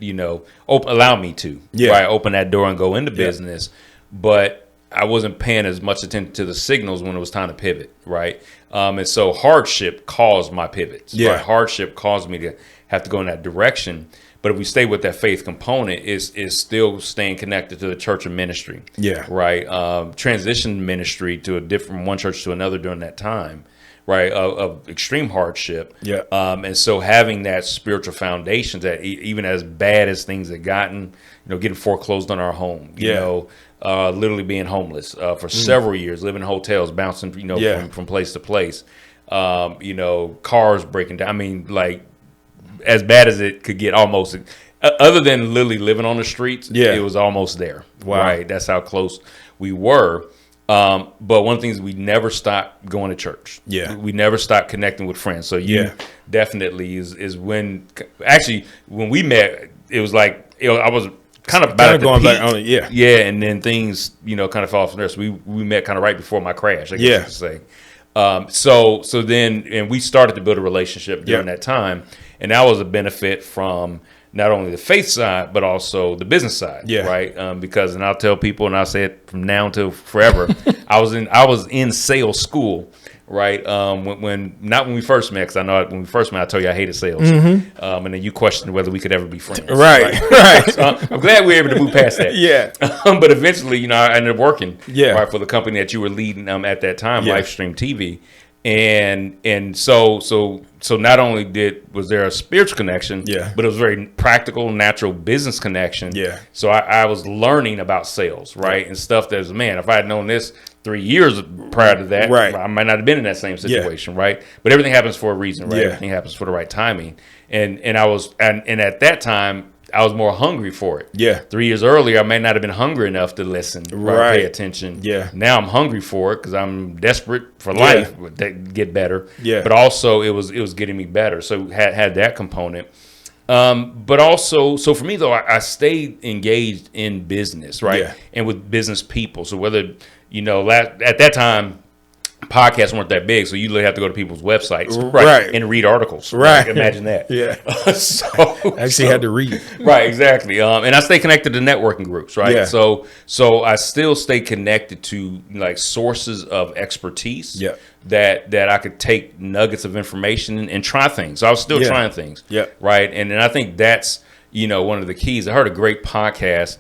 allow me to, right, open that door and go into business. But I wasn't paying as much attention to the signals when it was time to pivot. Right. And so hardship caused my pivots. Yeah. Right? Hardship caused me to have to go in that direction. But if we stay with that faith component, is still staying connected to the church and ministry. Yeah. Right. Transition ministry to from one church to another during that time, right, of extreme hardship. Yeah. And so having that spiritual foundation that even as bad as things had gotten, getting foreclosed on our home, literally being homeless for several years, living in hotels, bouncing, from place to place, cars breaking down. I mean, like, as bad as it could get, almost, other than literally living on the streets, it was almost there. Wow. Right. That's how close we were. But one of the things, we never stopped going to church. Yeah. We never stopped connecting with friends. So you definitely is when we met, it was like, I was kind of about going back on it. Yeah. Yeah. And then things, kind of fell off from there. So we met kind of right before my crash, I guess you could say. So then, and we started to build a relationship during that time. And that was a benefit from not only the faith side, but also the business side. Yeah. Right. Because, and I'll tell people, and I'll say it from now until forever, I was in sales school. Right. When we first met, because I know when we first met, I told you I hated sales. Mm-hmm. And then you questioned whether we could ever be friends. Right. Right. So I'm glad we were able to move past that. Yeah. But eventually, I ended up working. Yeah. Right, for the company that you were leading at that time, Livestream TV. And so not only was there a spiritual connection, but it was very practical, natural business connection. Yeah. So I was learning about sales, right, and stuff that was, man, if I had known this 3 years prior to that, I might not have been in that same situation, right? But everything happens for a reason, right? Everything happens for the right timing, and at that time, I was more hungry for it. Yeah. 3 years earlier, I may not have been hungry enough to listen, pay attention. Yeah. Now I'm hungry for it because I'm desperate for life to get better. Yeah. But also it was getting me better. So had that component. But also, so for me though, I stayed engaged in business, right? Yeah. And with business people. So whether, at that time, podcasts weren't that big, so you literally have to go to people's websites, right, and read articles. Right, like, imagine that. Yeah. Had to read. Right, exactly. And I stay connected to networking groups, right? Yeah. So I still stay connected to like sources of expertise. Yeah. That I could take nuggets of information and try things. So I was still trying things. Yeah. Right, and I think that's one of the keys. I heard a great podcast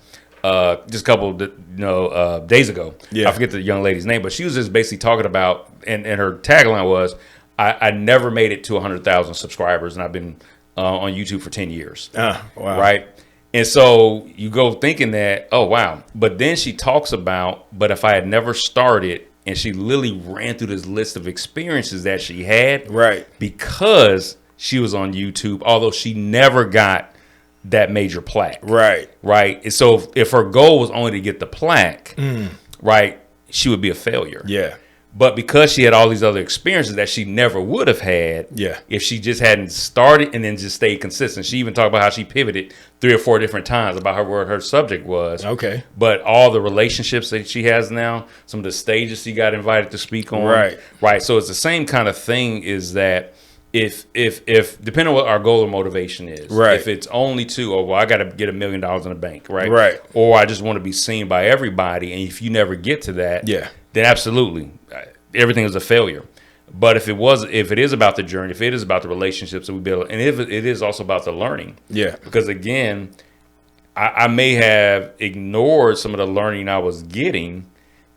just a couple of days ago. Yeah. I forget the young lady's name, but she was just basically talking about, and her tagline was, I never made it to 100,000 subscribers, and I've been on YouTube for 10 years. Wow. Right? And so you go thinking that, oh, wow. But then she talks about, but if I had never started, and she literally ran through this list of experiences that she had, right, because she was on YouTube, although she never got that major plaque. Right. Right. And so if her goal was only to get the plaque, right, she would be a failure. Yeah. But because she had all these other experiences that she never would have had, if she just hadn't started and then just stayed consistent. She even talked about how she pivoted 3 or 4 different times about what her subject was. Okay. But all the relationships that she has now, some of the stages she got invited to speak on. Right. Right. So it's the same kind of thing, is that if depending on what our goal or motivation is, right? If it's only to, oh, well, I got to get $1 million in the bank, right? Right. Or I just want to be seen by everybody, and if you never get to that, then absolutely everything is a failure. But if it is about the journey, if it is about the relationships that we build, and if it is also about the learning, because again, I may have ignored some of the learning I was getting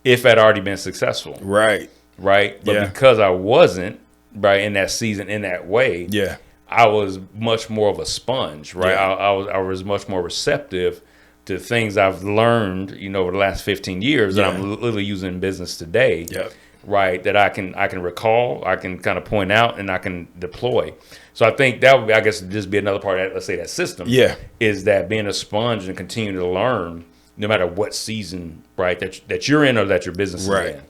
if I'd already been successful, right. But because I wasn't right in that season in that way, I was much more of a sponge, right? I was much more receptive to things I've learned, over the last 15 years that I'm literally using in business today. Right, that I can recall, I can kind of point out, and I can deploy. So I think that would be, I guess, just be another part of that, let's say, that system. Is that being a sponge and continuing to learn no matter what season, right, that you're in or that your business is in.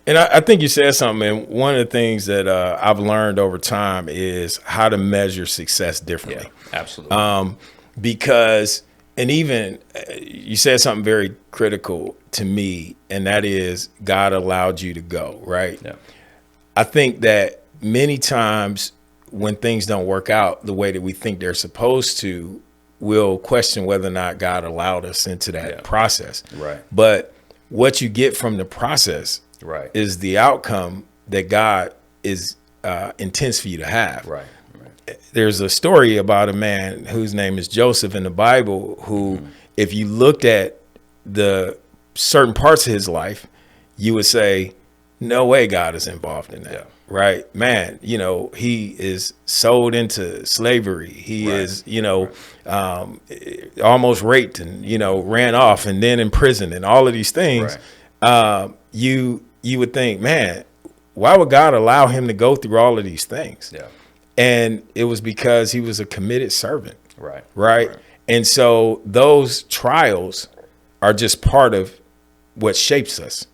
And I think you said something, and one of the things that I've learned over time is how to measure success differently. Absolutely. Because, and even you said something very critical to me, and that is God allowed you to go, right? I think that many times when things don't work out the way that we think they're supposed to, we'll question whether or not God allowed us into that process. But what you get from the process is the outcome that God is intends for you to have. There's a story about a man whose name is Joseph in the Bible, who, if you looked at the certain parts of his life, you would say, no way God is involved in that. Right, man, he is sold into slavery. He is, almost raped and, ran off and then in prison and all of these things. You would think, man, why would God allow him to go through all of these things? And it was because he was a committed servant. Right. And so those trials are just part of what shapes us.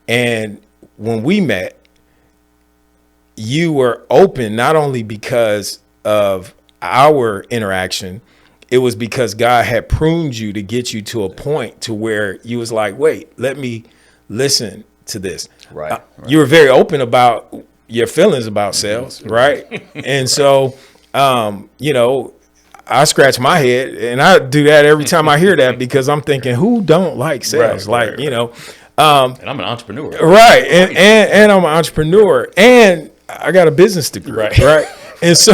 And when we met, you were open not only because of our interaction, it was because God had pruned you to get you to a point to where you was like, wait, let me listen to this. You were very open about your feelings about sales, right? And so, I scratch my head, and I do that every time I hear that, because I'm thinking, who don't like sales? And I'm an entrepreneur. Right. And I'm an entrepreneur, and I got a business degree. Right. And so,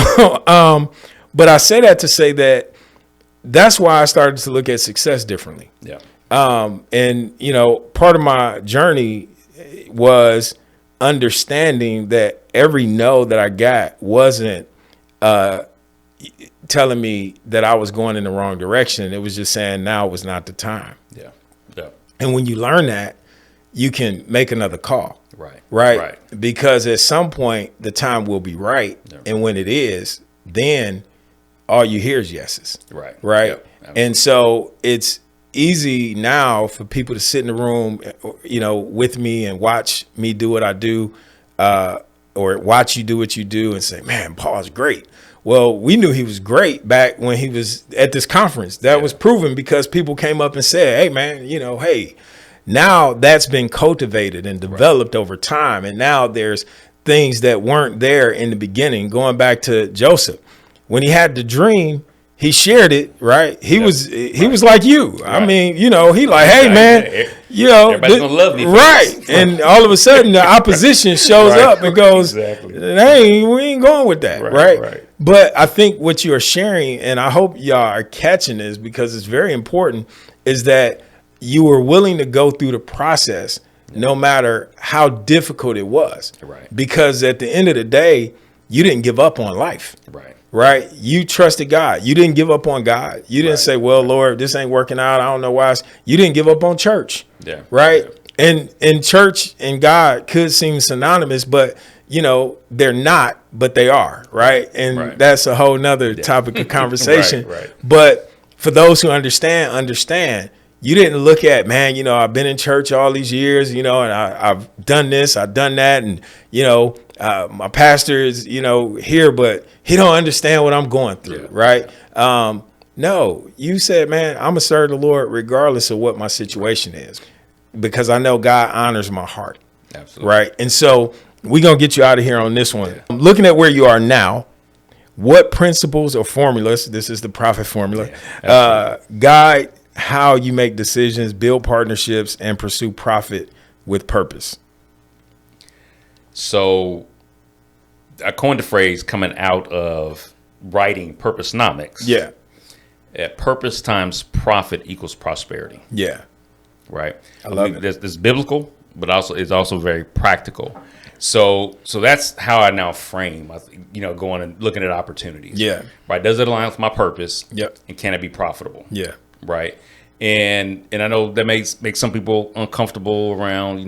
but I say that to say that that's why I started to look at success differently. And, part of my journey was understanding that every no that I got wasn't telling me that I was going in the wrong direction. It was just saying now was not the time. And when you learn that, you can make another call. Right. Because at some point the time will be right. And when it is, then all you hear is yeses. Right. And so it's easy now for people to sit in the room, with me and watch me do what I do, or watch you do what you do and say, man, Paul's great. Well, we knew he was great back when he was at this conference. That was proven because people came up and said, hey, man, hey, now that's been cultivated and developed over time. And now there's things that weren't there in the beginning. Going back to Joseph, when he had the dream, he shared it, right? He was like you. I mean, he like, hey, man, everybody's gonna love me. Right. And all of a sudden the opposition shows up and goes, hey, we ain't going with that. Right. But I think what you're sharing, and I hope y'all are catching this because it's very important, is that you were willing to go through the process no matter how difficult it was. Because at the end of the day, you didn't give up on life. Right. You trusted God. You didn't give up on God. You didn't say, well, Lord, this ain't working out. I don't know why. You didn't give up on church. Right. And church and God could seem synonymous, but they're not, but they are. Right. And that's a whole nother topic of conversation. But for those who understand, you didn't look at, man, I've been in church all these years, and I've done this, I've done that. And, my pastor is, here, but he don't understand what I'm going through. Right. No, you said, man, I'm going to serve the Lord regardless of what my situation is, because I know God honors my heart. Right. And so we're going to get you out of here on this one. Looking at where you are now, what principles or formulas, this is the profit formula, Yeah, guide how you make decisions, build partnerships, and pursue profit with purpose? So I coined the phrase coming out of writing Purposenomics. Yeah. Purpose times profit equals prosperity. Yeah. Right. I love it. It's biblical, but it's also very practical. So that's how I now frame, going and looking at opportunities. Yeah. Right. Does it align with my purpose? Yep. And can it be profitable? Yeah. Right. And I know that makes some people uncomfortable around,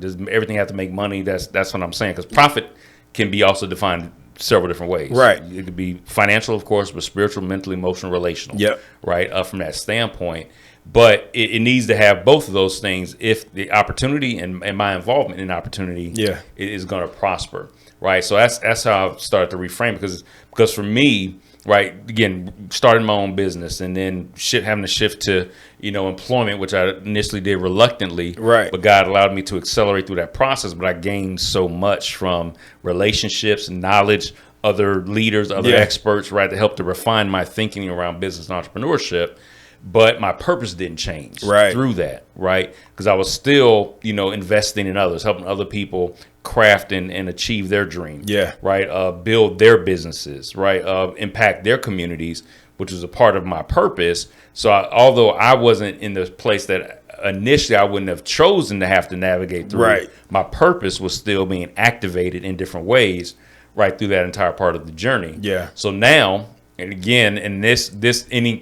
does everything have to make money? That's what I'm saying. Because profit can be also defined several different ways. Right. It could be financial, of course, but spiritual, mental, emotional, relational. Yep. Right. From that standpoint. But it needs to have both of those things if the opportunity and my involvement in opportunity is going to prosper. Right. So that's how I've started to reframe, because for me, right, again, starting my own business and then having to shift to, employment, which I initially did reluctantly. Right. But God allowed me to accelerate through that process. But I gained so much from relationships, knowledge, other leaders, other experts, right, to help to refine my thinking around business and entrepreneurship. But my purpose didn't change through that, right? Because I was still, investing in others, helping other people craft and achieve their dream, right? Build their businesses, right? Impact their communities, which was a part of my purpose. So although I wasn't in the place that initially I wouldn't have chosen to have to navigate through, my purpose was still being activated in different ways, right, through that entire part of the journey. Yeah. So now, and again, in this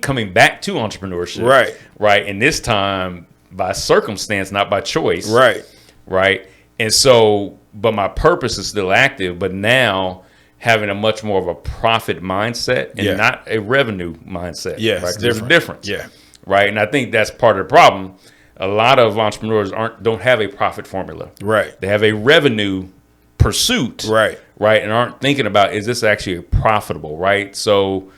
coming back to entrepreneurship, right, and this time by circumstance, not by choice, right, and so, but my purpose is still active, but now having a much more of a profit mindset and not a revenue mindset, right? There's a difference, right, and I think that's part of the problem. A lot of entrepreneurs don't have a profit formula, They have a revenue pursuit, and aren't thinking about, is this actually profitable, right? So,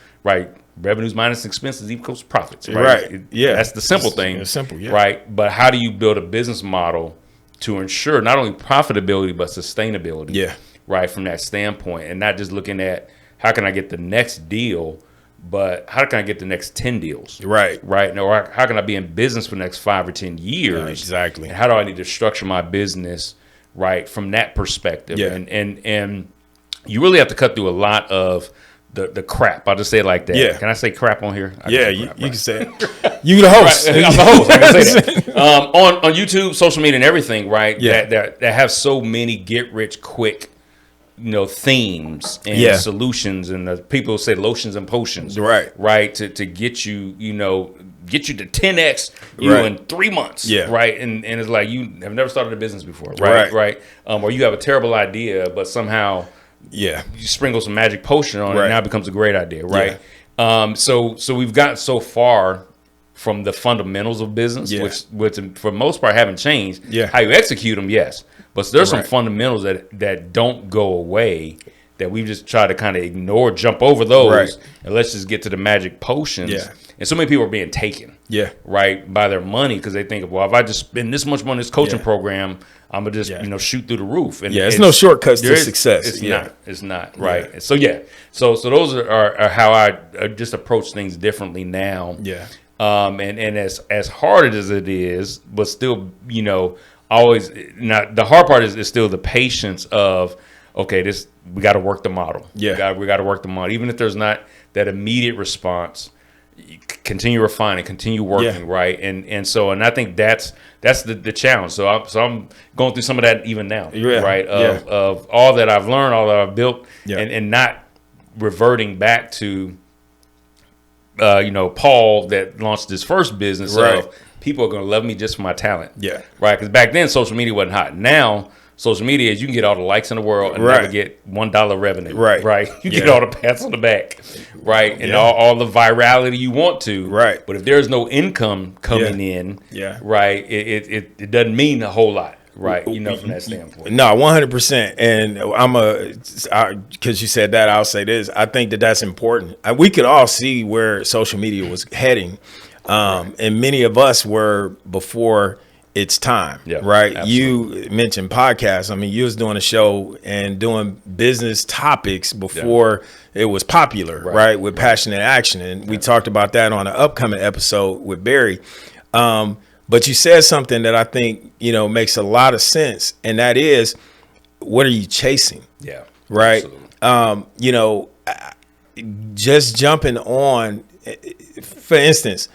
revenues minus expenses equals profits, that's the simple thing. It's simple, right? But how do you build a business model to ensure not only profitability but sustainability, right, from that standpoint, and not just looking at how can I get the next deal, but how can I get the next 10 deals, right? Or how can I be in business for the next 5 or 10 years, exactly? And how do I need to structure my business, right, from that perspective? And you really have to cut through a lot of the crap. I'll just say it like that. Can I say crap on here? You can say it. You the host. I'm the host. I can say that. On YouTube, social media, and everything, right? That have so many get rich quick, themes and solutions, and the people say lotions and potions, right, to get you, get you to 10x in 3 months, right, and it's like you have never started a business before, right, or you have a terrible idea, but somehow you sprinkle some magic potion on it, and now it becomes a great idea, right? So we've gotten so far from the fundamentals of business, which for the most part haven't changed. How you execute them, yes, but there's some fundamentals that don't go away, that we've just tried to kind of ignore, jump over those, and let's just get to the magic potions. And so many people are being taken, right, by their money, because they think, well, if I just spend this much money on this coaching program, I'm gonna just shoot through the roof. And it's no shortcuts to success. It's not right. So so those are how I just approach things differently now. And as hard as it is, but still, always not. The hard part is still the patience of, okay, we got to work the model. We got to work the model, even if there's not that immediate response. Continue refining, continue working, right, and I think that's the challenge. So I'm going through some of that even now, right? Of all that I've learned, all that I've built, and not reverting back to, Paul that launched his first business of people are going to love me just for my talent, right? Because back then social media wasn't hot. Now social media is you can get all the likes in the world and never get $1 revenue, right? You get all the pats on the back, right, and all the virality you want to, right. But if there's no income coming in, right, it doesn't mean a whole lot, right? From that standpoint. No, 100%. And because you said that, I'll say this: I think that's important. We could all see where social media was heading, and many of us were before it's time, Yeah, right? absolutely. You mentioned podcasts. I mean, you was doing a show and doing business topics before it was popular, right? With Passion and Action. And we talked about that on an upcoming episode with Barry. But you said something that I think, makes a lot of sense. And that is, what are you chasing? Yeah. Right. Absolutely. Just jumping on, for instance,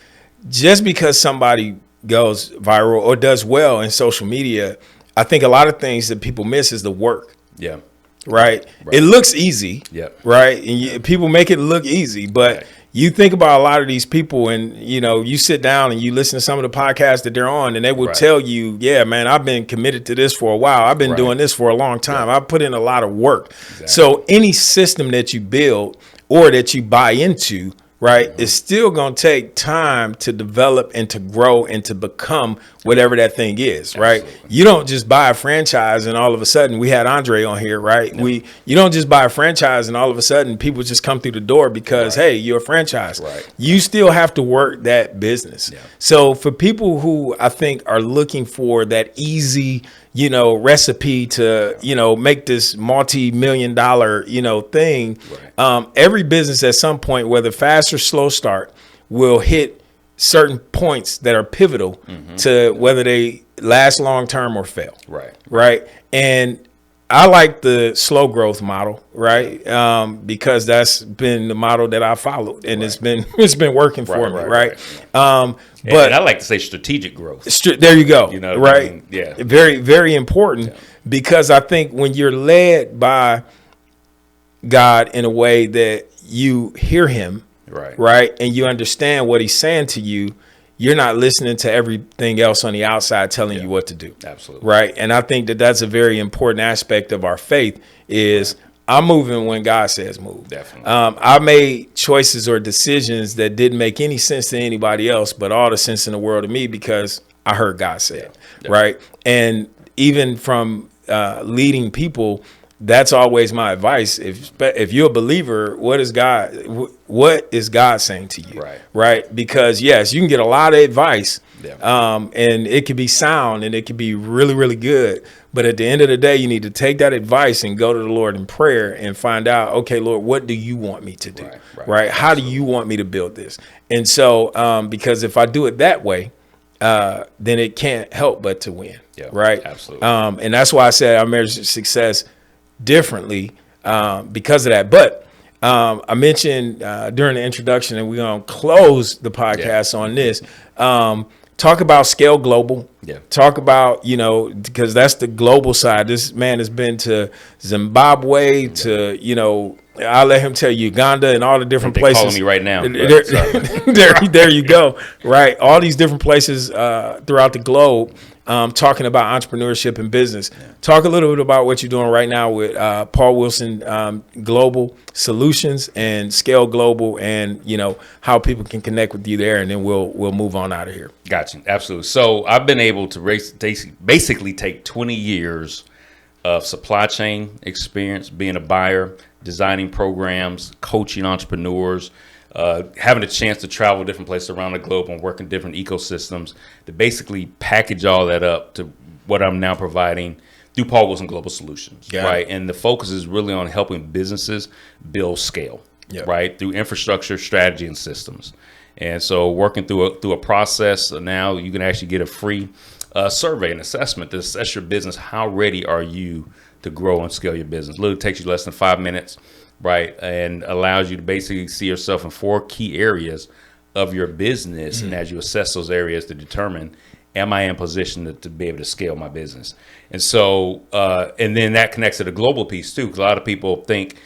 just because somebody goes viral or does well in social media, I think a lot of things that people miss is the work. Yeah. Right. It looks easy. Yeah. Right. And people make it look easy. But you think about a lot of these people and, you sit down and you listen to some of the podcasts that they're on and they will tell you, yeah, man, I've been committed to this for a while. I've been doing this for a long time. I've put in a lot of work. Exactly. So any system that you build or that you buy into, right, it's still going to take time to develop and to grow and to become whatever that thing is, right? Absolutely. You don't just buy a franchise and all of a sudden, we had Andre on here, right? Yeah. You don't just buy a franchise and all of a sudden people just come through the door because, hey, you're a franchise. Right. You still have to work that business. Yeah. So for people who I think are looking for that easy, recipe to, make this multi-million-dollar, thing, every business at some point, whether fast or slow start, will hit certain points that are pivotal to whether they last long term or fail. Right. And I like the slow growth model, right? Because that's been the model that I followed, and it's been working for me, right? But I like to say strategic growth. There you go. Right? I mean? Yeah. Very, very important because I think when you're led by God in a way that you hear Him, right, and you understand what He's saying to you, you're not listening to everything else on the outside telling you what to do. Absolutely. Right. And I think that that's a very important aspect of our faith is I'm moving when God says move. Definitely. I made choices or decisions that didn't make any sense to anybody else, but all the sense in the world to me because I heard God say it. Right. And even from leading people, that's always my advice. If you're a believer, what is God saying to you? Right. Because yes, you can get a lot of advice, and it can be sound and it can be really, really good. But at the end of the day, you need to take that advice and go to the Lord in prayer and find out, okay, Lord, what do you want me to do? Right. How do you want me to build this? And so, because if I do it that way, then it can't help but to win. Right. Absolutely. And that's why I said I measure success differently because of that. But I mentioned during the introduction, and we're going to close the podcast on this, talk about scale global. Talk about, because that's the global side. This man has been to Zimbabwe, to, I'll let him tell you, Uganda and all the different places. Calling me right now. There you go. Right. All these different places throughout the globe. Talking about entrepreneurship and business. Talk a little bit about what you're doing right now with Paul Wilson Global Solutions and Scale Global, and how people can connect with you there, and then we'll move on out of here. Gotcha. Absolutely. So I've been able to basically take 20 years of supply chain experience, being a buyer, designing programs, coaching entrepreneurs, having a chance to travel different places around the globe and work in different ecosystems to basically package all that up to what I'm now providing through Paul Wilson Global Solutions, right? And the focus is really on helping businesses build scale, right, through infrastructure, strategy, and systems. And so working through a process, now you can actually get a free survey and assessment to assess your business. How ready are you to grow and scale your business? Literally takes you less than 5 minutes. Right, and allows you to basically see yourself in 4 key areas of your business, and as you assess those areas to determine, am I in position to be able to scale my business? And so, and then that connects to the global piece too, because a lot of people think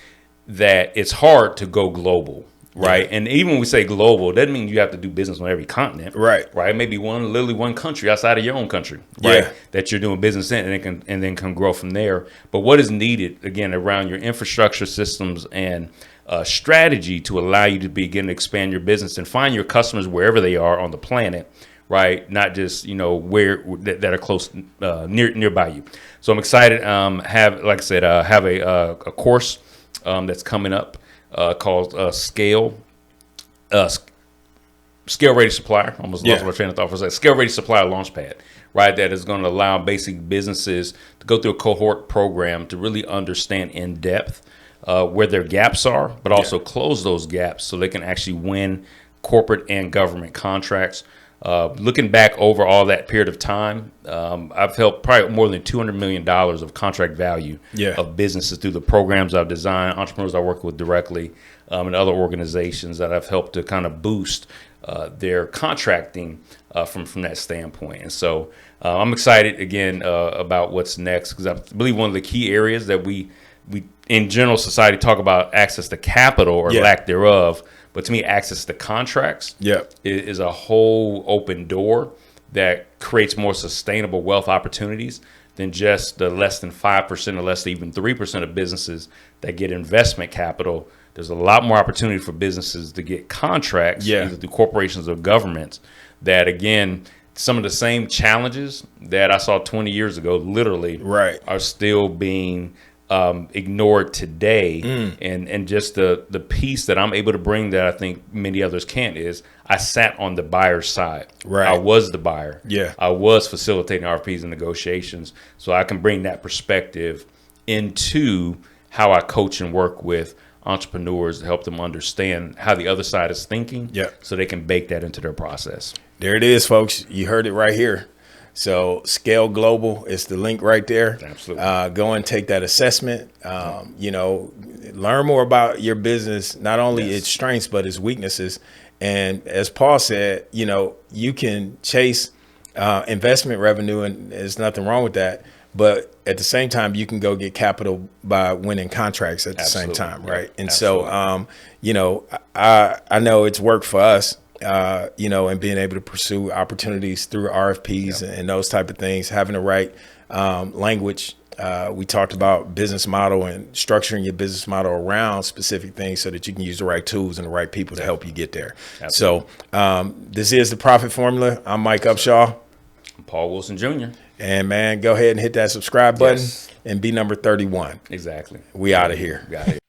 that it's hard to go global, right? And even when we say global, it doesn't mean you have to do business on every continent, right? Maybe literally one country outside of your own country, right? That you're doing business in, and then can grow from there. But what is needed again around your infrastructure, systems, and strategy to allow you to begin to expand your business and find your customers wherever they are on the planet, right? Not just where that are close nearby you. So I'm excited. Have a course that's coming up. Called Scale. scale ready supplier. Almost lost my train of thought for a second. Scale ready supplier launchpad, right? That is going to allow basic businesses to go through a cohort program to really understand in depth where their gaps are, but also close those gaps so they can actually win corporate and government contracts. Looking back over all that period of time, I've helped probably more than $200 million of contract value of businesses through the programs I've designed, entrepreneurs I work with directly, and other organizations that I've helped to kind of boost their contracting from that standpoint. And so I'm excited, again, about what's next, because I believe one of the key areas that we in general society talk about access to capital or lack thereof, but to me, access to contracts is a whole open door that creates more sustainable wealth opportunities than just the less than 5% or less than even 3% of businesses that get investment capital. There's a lot more opportunity for businesses to get contracts, either through corporations or governments, that, again, some of the same challenges that I saw 20 years ago literally are still being ignored today. And just the piece that I'm able to bring that I think many others can't is I sat on the buyer's side. I was the buyer. I was facilitating RFPs and negotiations. So I can bring that perspective into how I coach and work with entrepreneurs to help them understand how the other side is thinking so they can bake that into their process. There it is, folks. You heard it right here. So Scale Global is the link right there. Absolutely. Go and take that assessment. You know, learn more about your business, not only its strengths, but its weaknesses. And as Paul said, you know, you can chase investment revenue, and there's nothing wrong with that. But at the same time, you can go get capital by winning contracts at the same time, right? And so, you know, I know it's worked for us. You know, and being able to pursue opportunities through RFPs and those type of things, having the right language. We talked about business model and structuring your business model around specific things so that you can use the right tools and the right people to help you get there. So this is the Profit Formula. I'm Mike Upshaw. I'm Paul Wilson Jr. And man, go ahead and hit that subscribe button and be number 31. Exactly. We out of here. Got it.